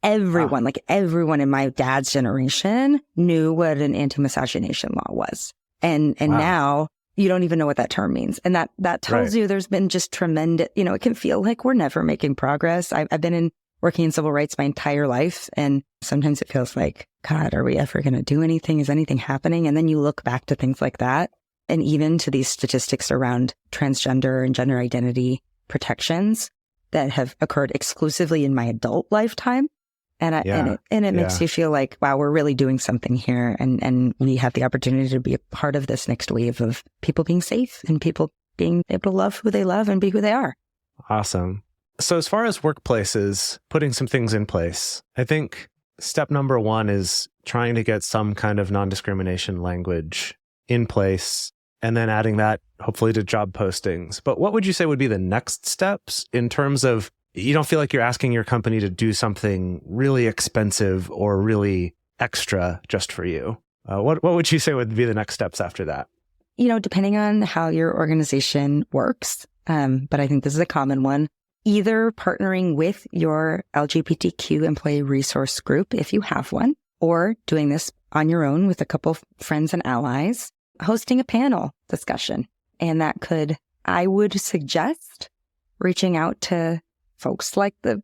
everyone in my dad's generation knew what an anti-misogynation law was. And now you don't even know what that term means. And that tells you there's been just tremendous, it can feel like we're never making progress. I've been working in civil rights my entire life. And sometimes it feels like, God, are we ever going to do anything? Is anything happening? And then you look back to things like that. And even to these statistics around transgender and gender identity protections that have occurred exclusively in my adult lifetime. And it makes you feel like, wow, we're really doing something here. And we have the opportunity to be a part of this next wave of people being safe and people being able to love who they love and be who they are. Awesome. So as far as workplaces, putting some things in place, I think step number one is trying to get some kind of non-discrimination language in place and then adding that hopefully to job postings. But what would you say would be the next steps in terms of, you don't feel like you're asking your company to do something really expensive or really extra just for you. What would you say would be the next steps after that? Depending on how your organization works, but I think this is a common one, either partnering with your LGBTQ employee resource group, if you have one, or doing this on your own with a couple of friends and allies, hosting a panel discussion. And I would suggest reaching out to folks like the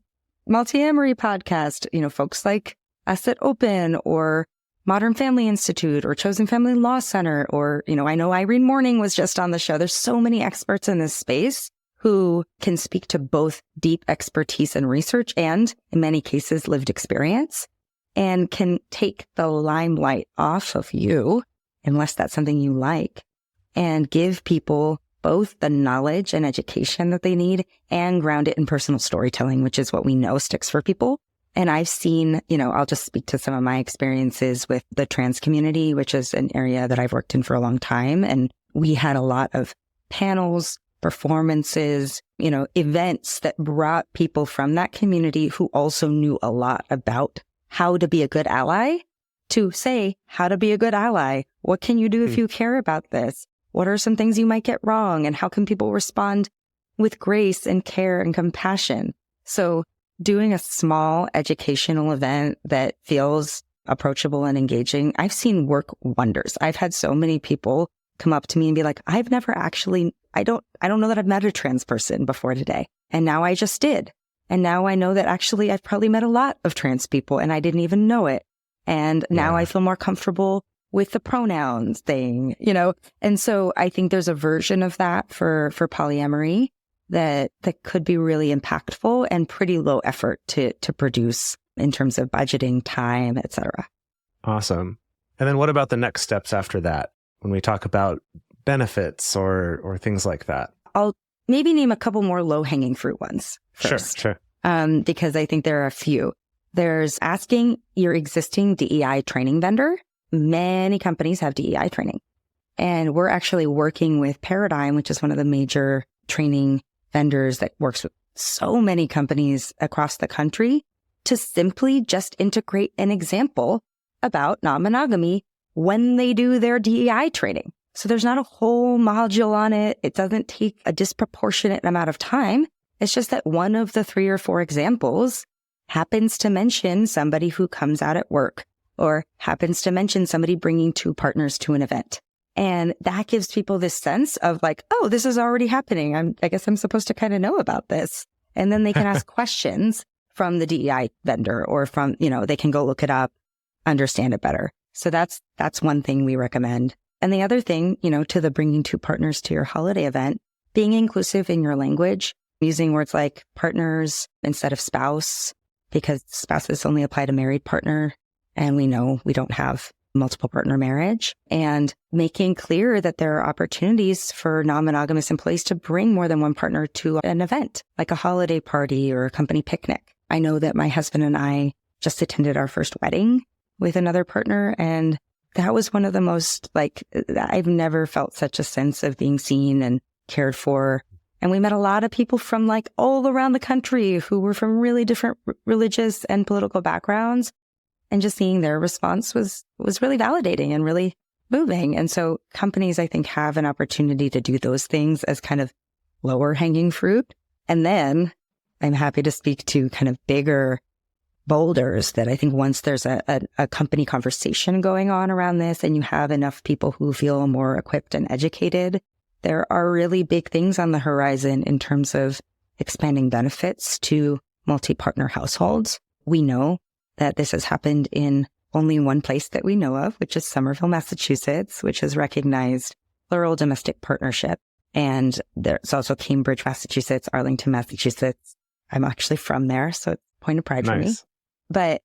Multiamory podcast, folks like us at Open or Modern Family Institute or Chosen Family Law Center, or, I know Irene Morning was just on the show. There's so many experts in this space who can speak to both deep expertise and research and, in many cases, lived experience, and can take the limelight off of you, unless that's something you like, and give people both the knowledge and education that they need and ground it in personal storytelling, which is what we know sticks for people. And I've seen, I'll just speak to some of my experiences with the trans community, which is an area that I've worked in for a long time. And we had a lot of panels, performances, events that brought people from that community who also knew a lot about how to be a good ally to say how to be a good ally. What can you do if you care about this? What are some things you might get wrong? And how can people respond with grace and care and compassion? So doing a small educational event that feels approachable and engaging, I've seen work wonders. I've had so many people come up to me and be like, I don't know that I've met a trans person before today. And now I just did. And now I know that actually I've probably met a lot of trans people and I didn't even know it. And now I feel more comfortable with the pronouns thing, And so I think there's a version of that for polyamory that could be really impactful and pretty low effort to produce in terms of budgeting, time, et cetera. Awesome. And then what about the next steps after that when we talk about benefits or things like that? I'll maybe name a couple more low-hanging fruit ones first. Sure. Because I think there are a few. There's asking your existing DEI training vendor. Many companies have DEI training. And we're actually working with Paradigm, which is one of the major training vendors that works with so many companies across the country, to simply just integrate an example about non-monogamy when they do their DEI training. So there's not a whole module on it. It doesn't take a disproportionate amount of time. It's just that one of the 3 or 4 examples happens to mention somebody who comes out at work, or happens to mention somebody bringing 2 partners to an event. And that gives people this sense of like, oh, this is already happening. I guess I'm supposed to kind of know about this. And then they can ask questions from the DEI vendor, or from, they can go look it up, understand it better. So that's one thing we recommend. And the other thing, to the bringing 2 partners to your holiday event, being inclusive in your language, using words like partners instead of spouse, because spouses only apply to married partner. And we know we don't have multiple partner marriage, and making clear that there are opportunities for non-monogamous employees to bring more than one partner to an event, like a holiday party or a company picnic. I know that my husband and I just attended our first wedding with another partner, and that was one of the most, I've never felt such a sense of being seen and cared for. And we met a lot of people from all around the country who were from really different religious and political backgrounds. And just seeing their response was really validating and really moving. And so companies, I think, have an opportunity to do those things as kind of lower hanging fruit. And then I'm happy to speak to kind of bigger boulders that I think once there's a company conversation going on around this, and you have enough people who feel more equipped and educated, there are really big things on the horizon in terms of expanding benefits to multi-partner households. We know that this has happened in only one place that we know of, which is Somerville, Massachusetts, which has recognized plural domestic partnership. And there's also Cambridge, Massachusetts, Arlington, Massachusetts. I'm actually from there, so it's a point of pride for me. But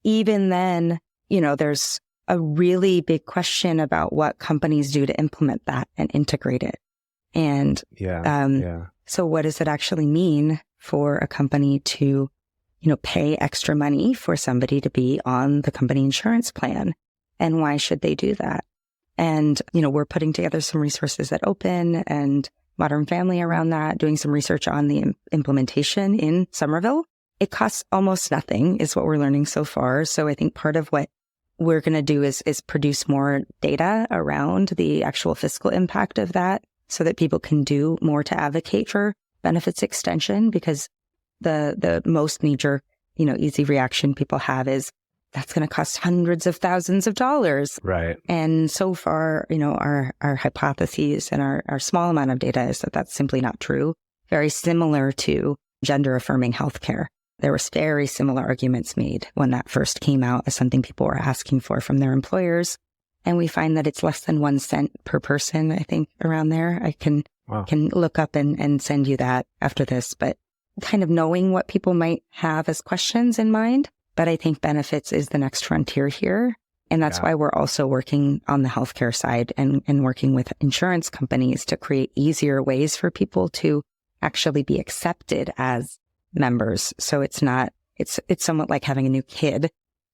even then, there's a really big question about what companies do to implement that and integrate it. And so what does it actually mean for a company to pay extra money for somebody to be on the company insurance plan? And why should they do that? And, we're putting together some resources at Open and Modern Family around that, doing some research on the implementation in Somerville. It costs almost nothing is what we're learning so far. So I think part of what we're going to do is produce more data around the actual fiscal impact of that so that people can do more to advocate for benefits extension, because the most major, easy reaction people have is that's going to cost hundreds of thousands of dollars. Right. And so far, our hypotheses and our small amount of data is that that's simply not true. Very similar to gender affirming healthcare. There was very similar arguments made when that first came out as something people were asking for from their employers. And we find that it's less than 1 cent per person, I think, around there. I can look up and send you that after this, but kind of knowing what people might have as questions in mind. But I think benefits is the next frontier here. And that's why we're also working on the healthcare side and working with insurance companies to create easier ways for people to actually be accepted as members. So it's somewhat like having a new kid.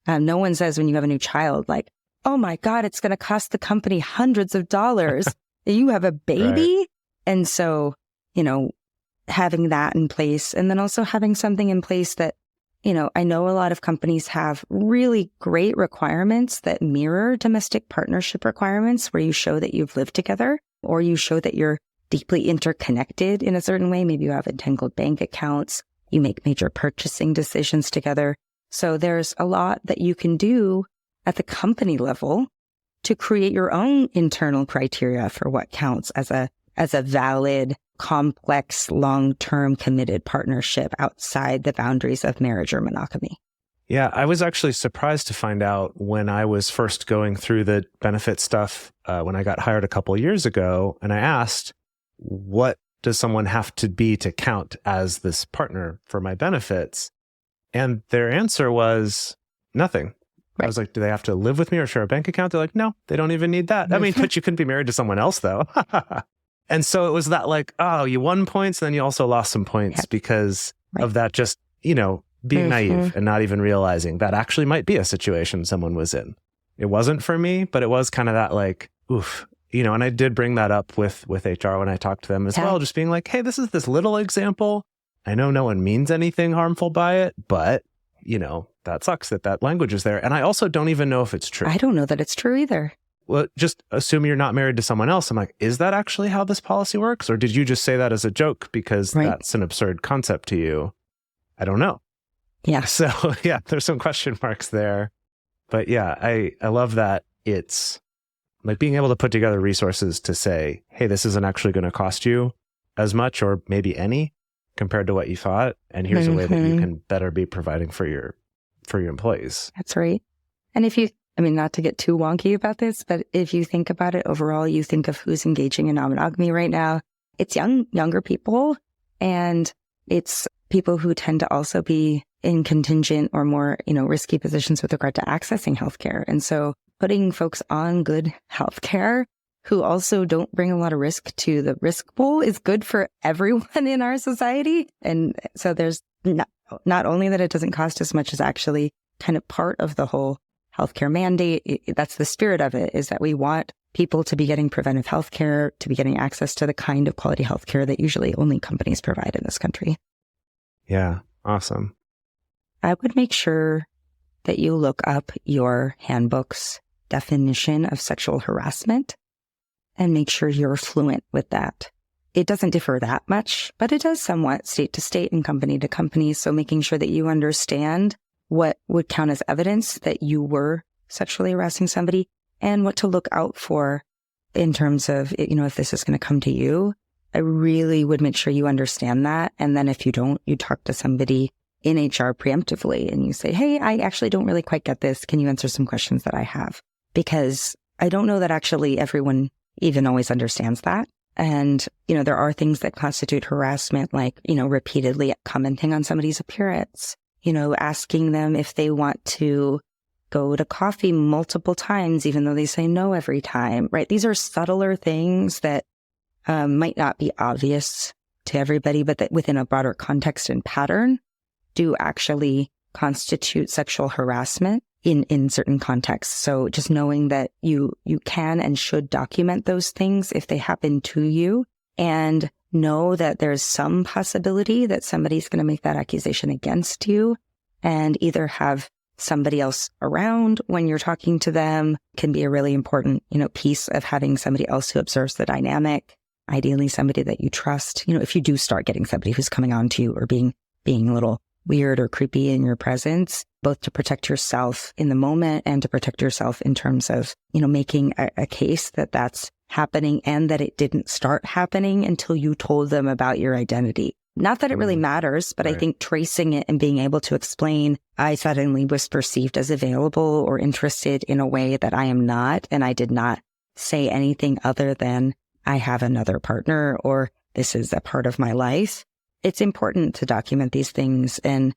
No one says when you have a new child, like, oh my God, it's going to cost the company hundreds of dollars. You have a baby. Right. And so, having that in place, and then also having something in place that, I know a lot of companies have really great requirements that mirror domestic partnership requirements, where you show that you've lived together, or you show that you're deeply interconnected in a certain way. Maybe you have entangled bank accounts. You make major purchasing decisions together. So there's a lot that you can do at the company level to create your own internal criteria for what counts as a valid, complex, long-term committed partnership outside the boundaries of marriage or monogamy. Yeah, I was actually surprised to find out when I was first going through the benefit stuff when I got hired a couple of years ago, and I asked, what does someone have to be to count as this partner for my benefits? And their answer was nothing. Right. I was like, do they have to live with me or share a bank account? They're like, no, they don't even need that. I mean, but you couldn't be married to someone else though. And so it was that like, oh, you won points, then you also lost some points because of that just, being naive and not even realizing that actually might be a situation someone was in. It wasn't for me, but it was kind of that like, oof, and I did bring that up with HR when I talked to them as well, just being like, hey, this is this little example. I know no one means anything harmful by it, but, that sucks that language is there. And I also don't even know if it's true. I don't know that it's true either. Well, just assume you're not married to someone else. I'm like, is that actually how this policy works? Or did you just say that as a joke because that's an absurd concept to you? I don't know. Yeah. So yeah, there's some question marks there. But yeah, I love that it's like being able to put together resources to say, hey, this isn't actually going to cost you as much or maybe any compared to what you thought. And here's a way that you can better be providing for your employees. That's right. And not to get too wonky about this, but if you think about it overall, you think of who's engaging in non-monogamy right now. It's younger people, and it's people who tend to also be in contingent or more, risky positions with regard to accessing healthcare. And so putting folks on good healthcare who also don't bring a lot of risk to the risk pool is good for everyone in our society. And so there's not only that it doesn't cost as much as actually kind of part of the whole healthcare mandate. That's the spirit of it, is that we want people to be getting preventive healthcare, to be getting access to the kind of quality healthcare that usually only companies provide in this country. Yeah. Awesome. I would make sure that you look up your handbook's definition of sexual harassment and make sure you're fluent with that. It doesn't differ that much, but it does somewhat state to state and company to company. So making sure that you understand what would count as evidence that you were sexually harassing somebody and what to look out for in terms of, if this is going to come to you. I really would make sure you understand that. And then if you don't, you talk to somebody in HR preemptively and you say, hey, I actually don't really quite get this. Can you answer some questions that I have? Because I don't know that actually everyone even always understands that. And, there are things that constitute harassment, like, repeatedly commenting on somebody's appearance, asking them if they want to go to coffee multiple times, even though they say no every time, right? These are subtler things that might not be obvious to everybody, but that within a broader context and pattern do actually constitute sexual harassment in certain contexts. So just knowing that you can and should document those things if they happen to you, and know that there's some possibility that somebody's going to make that accusation against you, and either have somebody else around when you're talking to them can be a really important, piece of having somebody else who observes the dynamic, ideally somebody that you trust. If you do start getting somebody who's coming on to you or being a little weird or creepy in your presence, both to protect yourself in the moment and to protect yourself in terms of, making a case that that's happening and that it didn't start happening until you told them about your identity. Not that it really matters, but right. I think tracing it and being able to explain, I suddenly was perceived as available or interested in a way that I am not, and I did not say anything other than I have another partner or this is a part of my life. It's important to document these things, and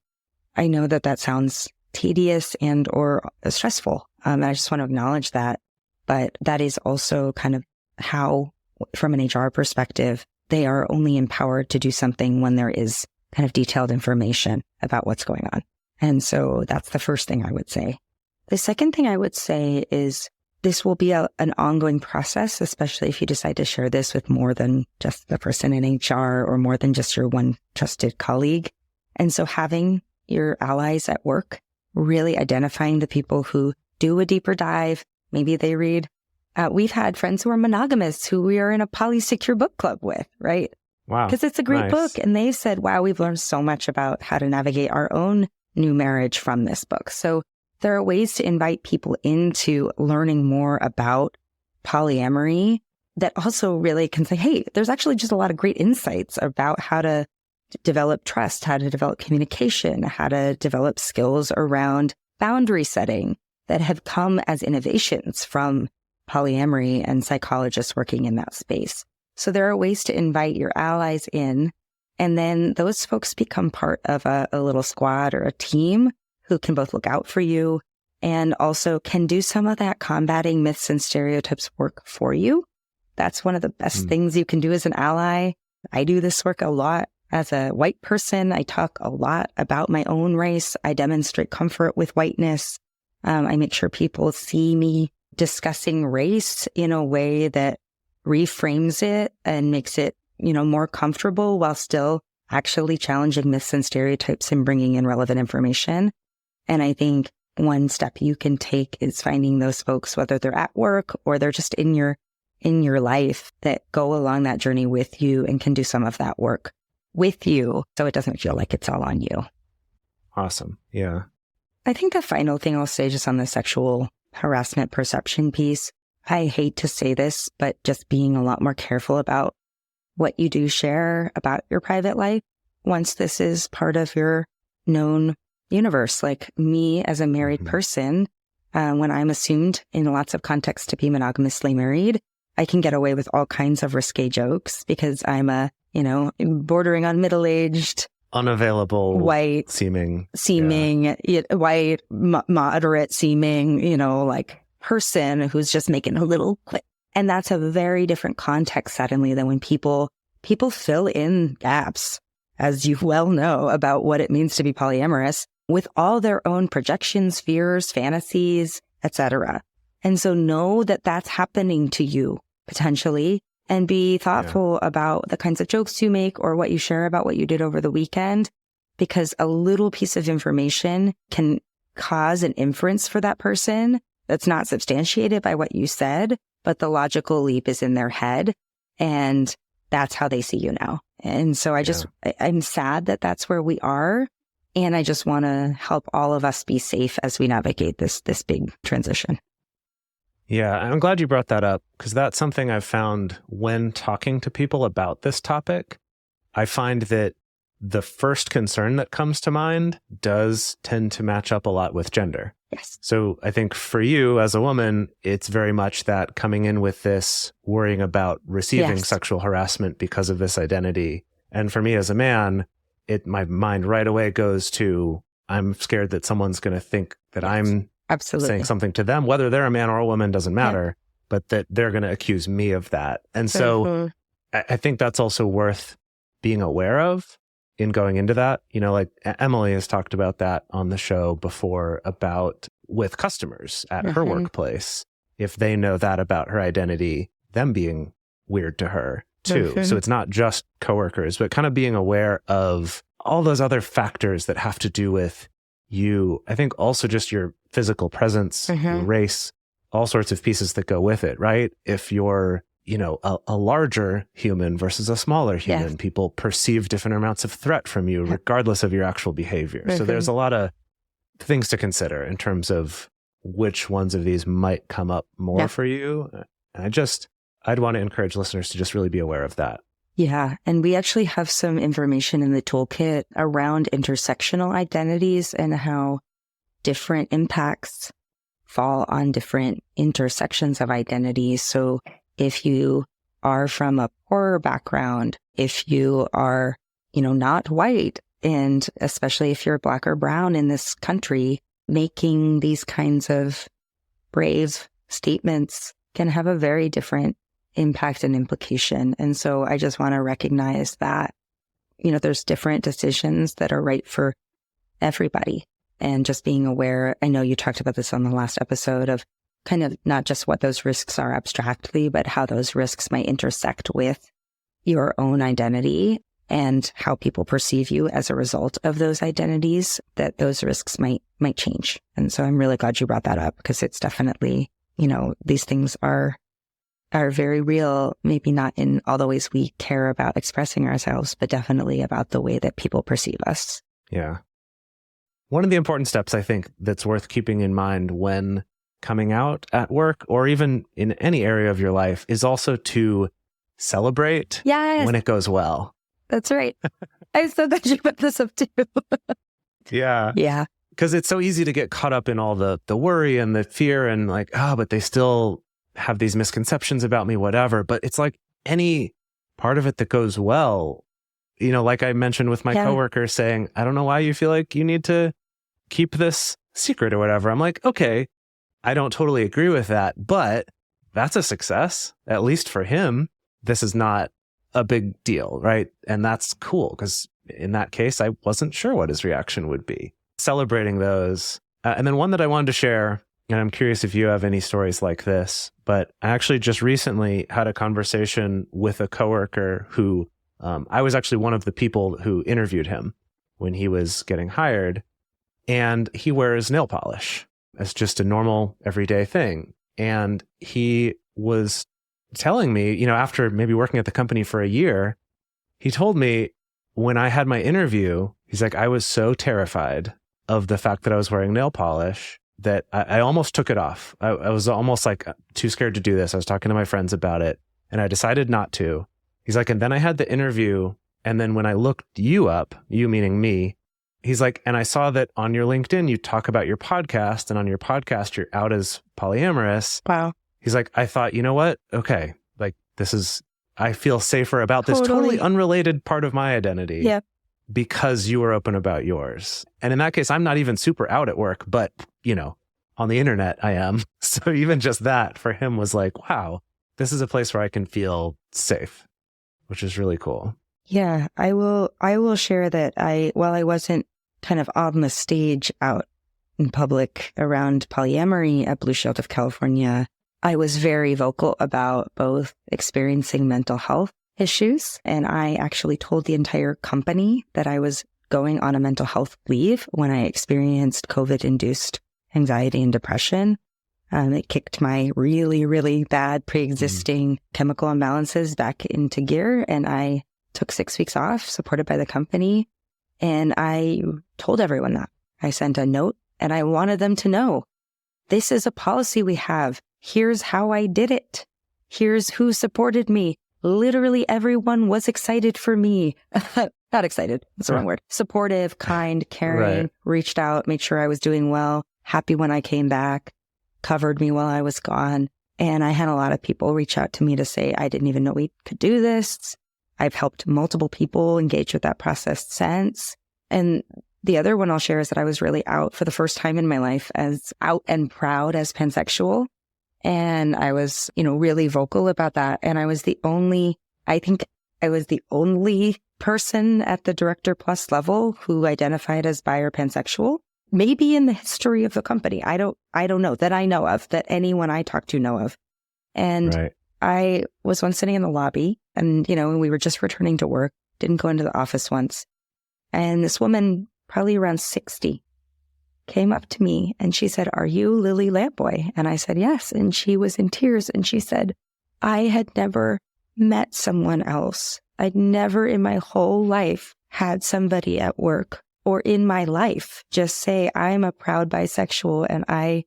I know that sounds tedious and or stressful. And I just want to acknowledge that, but that is also kind of how, from an HR perspective, they are only empowered to do something when there is kind of detailed information about what's going on. And so that's the first thing I would say. The second thing I would say is this will be an ongoing process, especially if you decide to share this with more than just the person in HR or more than just your one trusted colleague. And so having your allies at work, really identifying the people who do a deeper dive, maybe they read. We've had friends who are monogamous who we are in a polysecure book club with, right? Wow. Because it's a great book. And they've said, wow, we've learned so much about how to navigate our own new marriage from this book. So there are ways to invite people into learning more about polyamory that also really can say, hey, there's actually just a lot of great insights about how to develop trust, how to develop communication, how to develop skills around boundary setting that have come as innovations from polyamory and psychologists working in that space. So there are ways to invite your allies in, and then those folks become part of a little squad or a team who can both look out for you and also can do some of that combating myths and stereotypes work for you. That's one of the best things you can do as an ally. I do this work a lot as a white person. I talk a lot about my own race. I demonstrate comfort with whiteness. I make sure people see me discussing race in a way that reframes it and makes it, more comfortable while still actually challenging myths and stereotypes and bringing in relevant information. And I think one step you can take is finding those folks, whether they're at work or they're just in your life, that go along that journey with you and can do some of that work with you so it doesn't feel like it's all on you. Awesome. Yeah. I think the final thing I'll say just on the sexual harassment perception piece, I hate to say this, but just being a lot more careful about what you do share about your private life once this is part of your known universe. Like me as a married person, when I'm assumed in lots of contexts to be monogamously married, I can get away with all kinds of risque jokes because I'm a, bordering on middle-aged, unavailable, white seeming, white, moderate seeming, like person who's just making a little click. And that's a very different context suddenly than when people fill in gaps, as you well know, about what it means to be polyamorous with all their own projections, fears, fantasies, etc. And so know that that's happening to you potentially, and be thoughtful about the kinds of jokes you make or what you share about what you did over the weekend, because a little piece of information can cause an inference for that person that's not substantiated by what you said, but the logical leap is in their head, and that's how they see you now. And so I'm sad that that's where we are, and I just want to help all of us be safe as we navigate this big transition. Yeah, I'm glad you brought that up, because that's something I've found when talking to people about this topic. I find that the first concern that comes to mind does tend to match up a lot with gender. Yes. So I think for you as a woman, it's very much that coming in with this worrying about receiving sexual harassment because of this identity. And for me as a man, my mind right away goes to, I'm scared that someone's going to think that I'm saying something to them, whether they're a man or a woman, doesn't matter, but that they're going to accuse me of that. And so I think that's also worth being aware of in going into that. Like Emily has talked about that on the show before, about with customers at her workplace, if they know that about her identity, them being weird to her. too. So it's not just coworkers, but kind of being aware of all those other factors that have to do with you. I think also just your physical presence, your race, all sorts of pieces that go with it, right? If you're, a larger human versus a smaller human, people perceive different amounts of threat from you, regardless of your actual behavior. So there's a lot of things to consider in terms of which ones of these might come up more for you. And I'd want to encourage listeners to just really be aware of that. Yeah. And we actually have some information in the toolkit around intersectional identities and how different impacts fall on different intersections of identities. So if you are from a poorer background, if you are, not white, and especially if you're Black or brown in this country, making these kinds of brave statements can have a very different impact and implication. And so I just want to recognize that, there's different decisions that are right for everybody. And just being aware, I know you talked about this on the last episode, of kind of not just what those risks are abstractly, but how those risks might intersect with your own identity and how people perceive you as a result of those identities, that those risks might change. And so I'm really glad you brought that up, because it's definitely, these things are very real, maybe not in all the ways we care about expressing ourselves, but definitely about the way that people perceive us. Yeah. One of the important steps, I think, that's worth keeping in mind when coming out at work or even in any area of your life is also to celebrate when it goes well. That's right. I said that you put this up too. Yeah. Yeah. Because it's so easy to get caught up in all the worry and the fear and like, but they still have these misconceptions about me, whatever. But it's like any part of it that goes well, like I mentioned with my coworker saying, I don't know why you feel like you need to keep this secret or whatever. I'm like, okay, I don't totally agree with that, but that's a success, at least for him. This is not a big deal, right? And that's cool, because in that case, I wasn't sure what his reaction would be. Celebrating those. And then one that I wanted to share, and I'm curious if you have any stories like this, but I actually just recently had a conversation with a coworker who I was actually one of the people who interviewed him when he was getting hired, and he wears nail polish as just a normal everyday thing. And he was telling me, after maybe working at the company for a year, he told me when I had my interview, he's like, I was so terrified of the fact that I was wearing nail polish that I almost took it off. I was almost like too scared to do this. I was talking to my friends about it and I decided not to. He's like, and then I had the interview. And then when I looked you up, you meaning me, he's like, and I saw that on your LinkedIn, you talk about your podcast, and on your podcast, you're out as polyamorous. Wow. He's like, I thought, you know what? Okay. Like I feel safer about this totally unrelated part of my identity. Yeah. Because you were open about yours. And in that case, I'm not even super out at work, but on the internet I am. So even just that for him was like, wow, this is a place where I can feel safe, which is really cool. Yeah, I will share that while I wasn't kind of on the stage out in public around polyamory at Blue Shield of California, I was very vocal about both experiencing mental health issues. And I actually told the entire company that I was going on a mental health leave when I experienced COVID-induced anxiety and depression. It kicked my really, really bad pre-existing chemical imbalances back into gear. And I took 6 weeks off, supported by the company. And I told everyone that. I sent a note and I wanted them to know, this is a policy we have. Here's how I did it. Here's who supported me. Literally everyone was excited for me. Not excited. That's the wrong word. Supportive, kind, caring, reached out, made sure I was doing well, happy when I came back, covered me while I was gone. And I had a lot of people reach out to me to say, I didn't even know we could do this. I've helped multiple people engage with that process since. And the other one I'll share is that I was really out for the first time in my life as out and proud as pansexual. And I was, really vocal about that. And I was the only person at the Director Plus level who identified as bi or pansexual, maybe in the history of the company. I don't know that I know of, that anyone I talk to know of. And I was once sitting in the lobby and, we were just returning to work, didn't go into the office once. And this woman, probably around 60, came up to me and she said, "Are you Lily Lamboy?" And I said, "Yes." And she was in tears and she said, "I had never met someone else. I'd never in my whole life had somebody at work or in my life just say, I'm a proud bisexual and I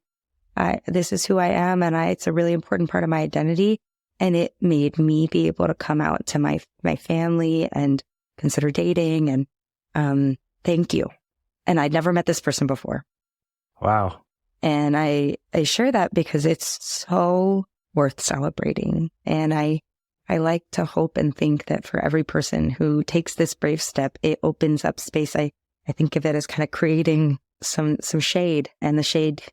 this is who I am and it's a really important part of my identity." And it made me be able to come out to my family and consider dating. And thank you. And I'd never met this person before. Wow. And I share that because it's so worth celebrating. And I like to hope and think that for every person who takes this brave step, it opens up space. I think of it as kind of creating some shade, and the shade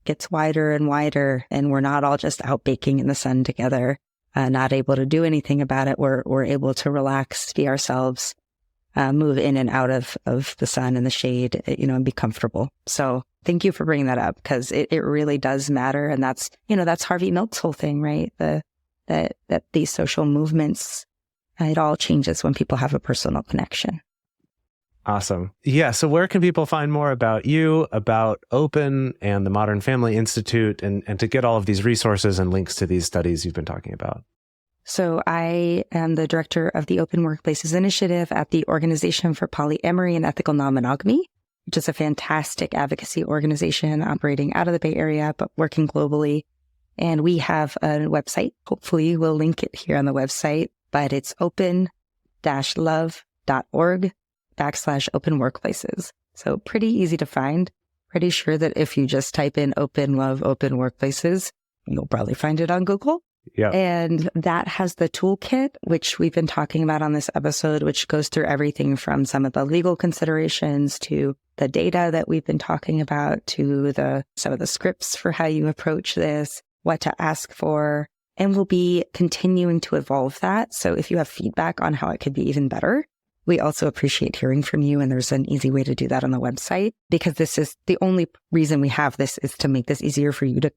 gets wider and wider, and we're not all just out baking in the sun together, not able to do anything about it. We're able to relax, be ourselves, move in and out of the sun and the shade, and be comfortable. So thank you for bringing that up, because it really does matter. And that's Harvey Milk's whole thing, right? That these social movements, it all changes when people have a personal connection. Awesome. Yeah. So where can people find more about you, about Open and the Modern Family Institute, and to get all of these resources and links to these studies you've been talking about? So I am the director of the Open Workplaces Initiative at the Organization for Polyamory and Ethical Non-Monogamy, which is a fantastic advocacy organization operating out of the Bay Area, but working globally. And we have a website. Hopefully we'll link it here on the website, but it's open-love.org/open workplaces. So pretty easy to find. Pretty sure that if you just type in Open Love Open Workplaces, you'll probably find it on Google. Yeah. And that has the toolkit, which we've been talking about on this episode, which goes through everything from some of the legal considerations to the data that we've been talking about to some of the scripts for how you approach this, what to ask for. And we'll be continuing to evolve that. So if you have feedback on how it could be even better, we also appreciate hearing from you. And there's an easy way to do that on the website, because this is the only reason we have this is to make this easier for you to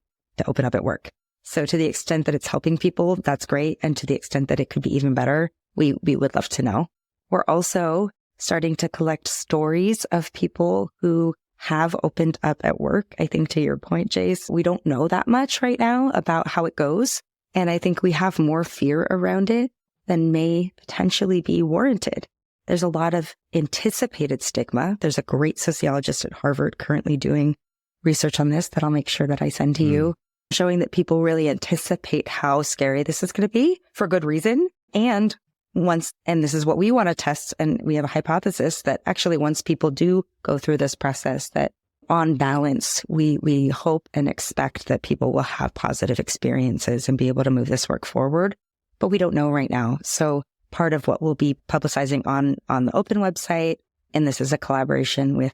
open up at work. So to the extent that it's helping people, that's great. And to the extent that it could be even better, we would love to know. We're also starting to collect stories of people who have opened up at work. I think to your point, Jase, we don't know that much right now about how it goes. And I think we have more fear around it than may potentially be warranted. There's a lot of anticipated stigma. There's a great sociologist at Harvard currently doing research on this that I'll make sure that I send to you, showing that people really anticipate how scary this is going to be for good reason. And this is what we want to test, and we have a hypothesis that actually once people do go through this process, that on balance, we hope and expect that people will have positive experiences and be able to move this work forward. But we don't know right now. So part of what we'll be publicizing on the Open website, and this is a collaboration with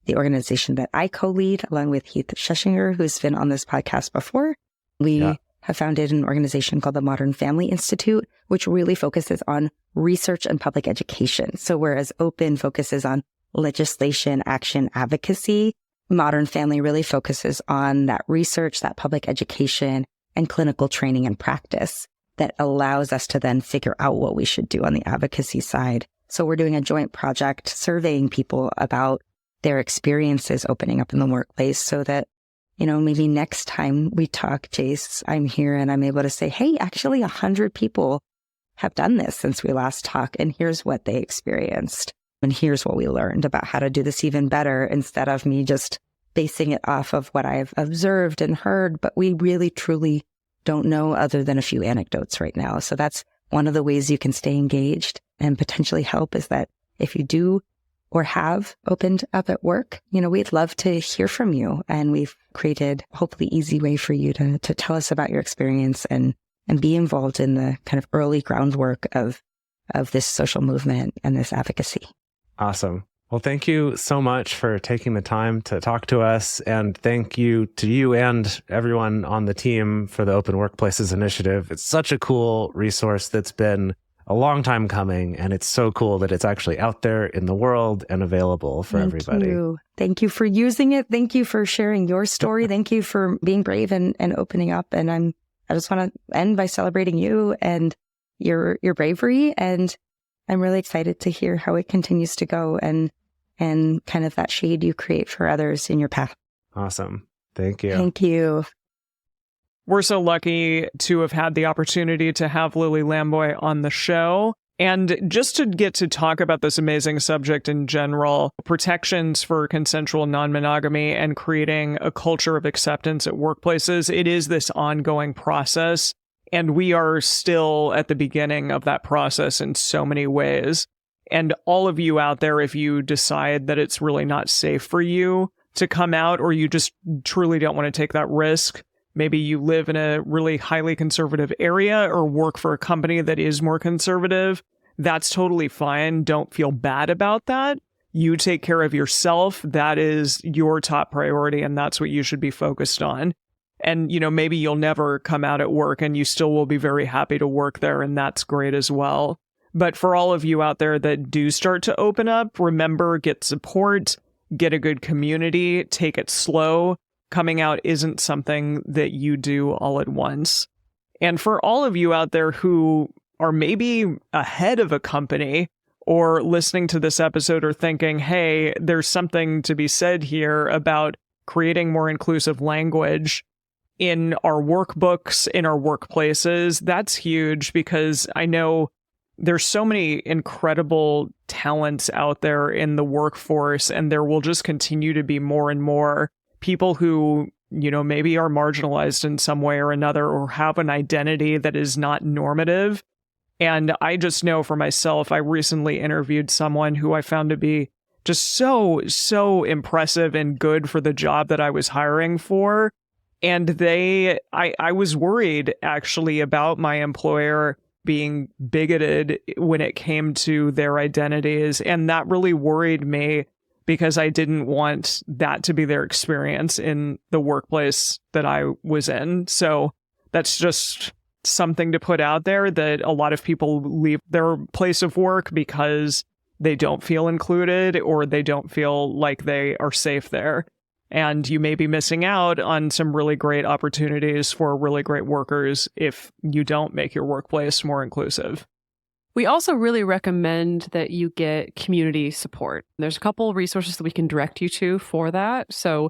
the organization that I co-lead along with Heath Schlesinger, who's been on this podcast before. We have founded an organization called the Modern Family Institute, which really focuses on research and public education. So whereas Open focuses on legislation, action, advocacy, Modern Family really focuses on that research, that public education, and clinical training and practice that allows us to then figure out what we should do on the advocacy side. So we're doing a joint project surveying people about their experiences opening up in the workplace so that, maybe next time we talk, Jase, I'm here and I'm able to say, hey, actually 100 people have done this since we last talked, and here's what they experienced. And here's what we learned about how to do this even better, instead of me just basing it off of what I've observed and heard. But we really, truly don't know other than a few anecdotes right now. So that's one of the ways you can stay engaged and potentially help, is that if you do or have opened up at work, we'd love to hear from you. And we've created hopefully easy way for you to tell us about your experience and be involved in the kind of early groundwork of this social movement and this advocacy. Awesome. Well, thank you so much for taking the time to talk to us. And thank you to you and everyone on the team for the Open Workplaces Initiative. It's such a cool resource that's been a long time coming, and it's so cool that it's actually out there in the world and available for everybody. Thank you for using it. Thank you for sharing your story. Thank you for being brave and opening up. And I just want to end by celebrating you and your bravery. And I'm really excited to hear how it continues to go and kind of that shade you create for others in your path. Awesome. Thank you. Thank you. We're so lucky to have had the opportunity to have Lily Lamboy on the show. And just to get to talk about this amazing subject in general, protections for consensual non-monogamy and creating a culture of acceptance at workplaces, it is this ongoing process. And we are still at the beginning of that process in so many ways. And all of you out there, if you decide that it's really not safe for you to come out, or you just truly don't want to take that risk, maybe you live in a really highly conservative area or work for a company that is more conservative, that's totally fine. Don't feel bad about that. You take care of yourself. That is your top priority, and that's what you should be focused on. And, maybe you'll never come out at work and you still will be very happy to work there, and that's great as well. But for all of you out there that do start to open up, remember, get support, get a good community, take it slow. Coming out isn't something that you do all at once. And for all of you out there who are maybe ahead of a company or listening to this episode or thinking, hey, there's something to be said here about creating more inclusive language in our workbooks, in our workplaces, that's huge, because I know there's so many incredible talents out there in the workforce, and there will just continue to be more and more people who, maybe are marginalized in some way or another, or have an identity that is not normative. And I just know for myself, I recently interviewed someone who I found to be just so impressive and good for the job that I was hiring for. And I was worried actually about my employer being bigoted when it came to their identities. And that really worried me, because I didn't want that to be their experience in the workplace that I was in. So that's just something to put out there, that a lot of people leave their place of work because they don't feel included or they don't feel like they are safe there. And you may be missing out on some really great opportunities for really great workers if you don't make your workplace more inclusive. We also really recommend that you get community support. There's a couple of resources that we can direct you to for that. So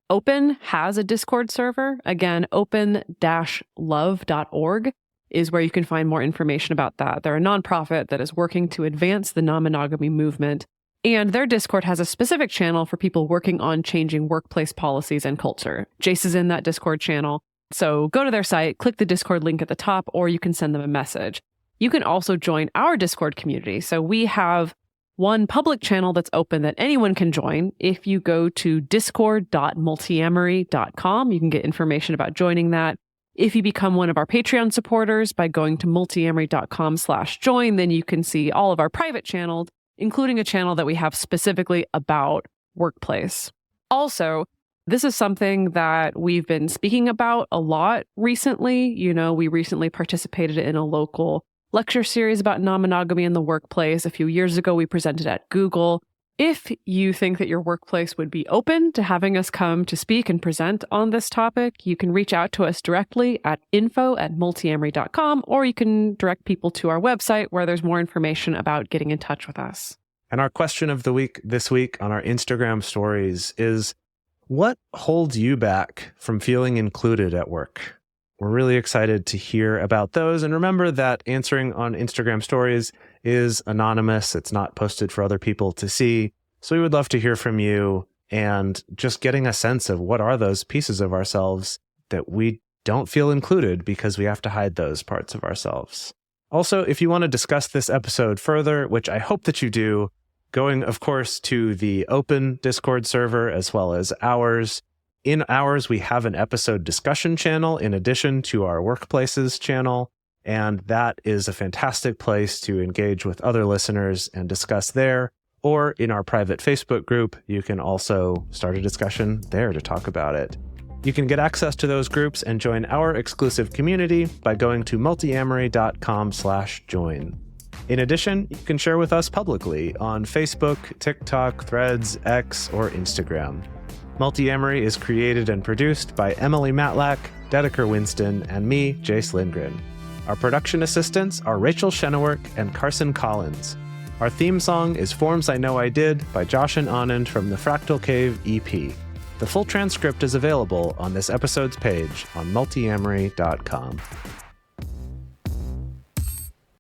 Open has a Discord server. Again, open-love.org is where you can find more information about that. They're a nonprofit that is working to advance the non-monogamy movement. And their Discord has a specific channel for people working on changing workplace policies and culture. Jase is in that Discord channel. So go to their site, click the Discord link at the top, or you can send them a message. You can also join our Discord community. So we have one public channel that's open that anyone can join. If you go to discord.multiamory.com, you can get information about joining that. If you become one of our Patreon supporters by going to multiamory.com/join, then you can see all of our private channels, including a channel that we have specifically about workplace. Also, this is something that we've been speaking about a lot recently. We recently participated in a local lecture series about non-monogamy in the workplace. A few years ago, we presented at Google. If you think that your workplace would be open to having us come to speak and present on this topic, you can reach out to us directly at info@multiamory.com, or you can direct people to our website where there's more information about getting in touch with us. And our question of the week this week on our Instagram stories is, what holds you back from feeling included at work? We're really excited to hear about those. And remember that answering on Instagram stories is anonymous. It's not posted for other people to see. So we would love to hear from you, and just getting a sense of what are those pieces of ourselves that we don't feel included because we have to hide those parts of ourselves. Also, if you want to discuss this episode further, which I hope that you do, going, of course, to the open Discord server as well as ours. In ours, we have an episode discussion channel in addition to our workplaces channel, and that is a fantastic place to engage with other listeners and discuss there. Or in our private Facebook group, you can also start a discussion there to talk about it. You can get access to those groups and join our exclusive community by going to multiamory.com/join. In addition, you can share with us publicly on Facebook, TikTok, Threads, X, or Instagram. Multiamory is created and produced by Emily Matlack, Dedeker Winston, and me, Jase Lindgren. Our production assistants are Rachel Shennewerk and Carson Collins. Our theme song is Forms I Know I Did by Josh and Anand from the Fractal Cave EP. The full transcript is available on this episode's page on multiamory.com.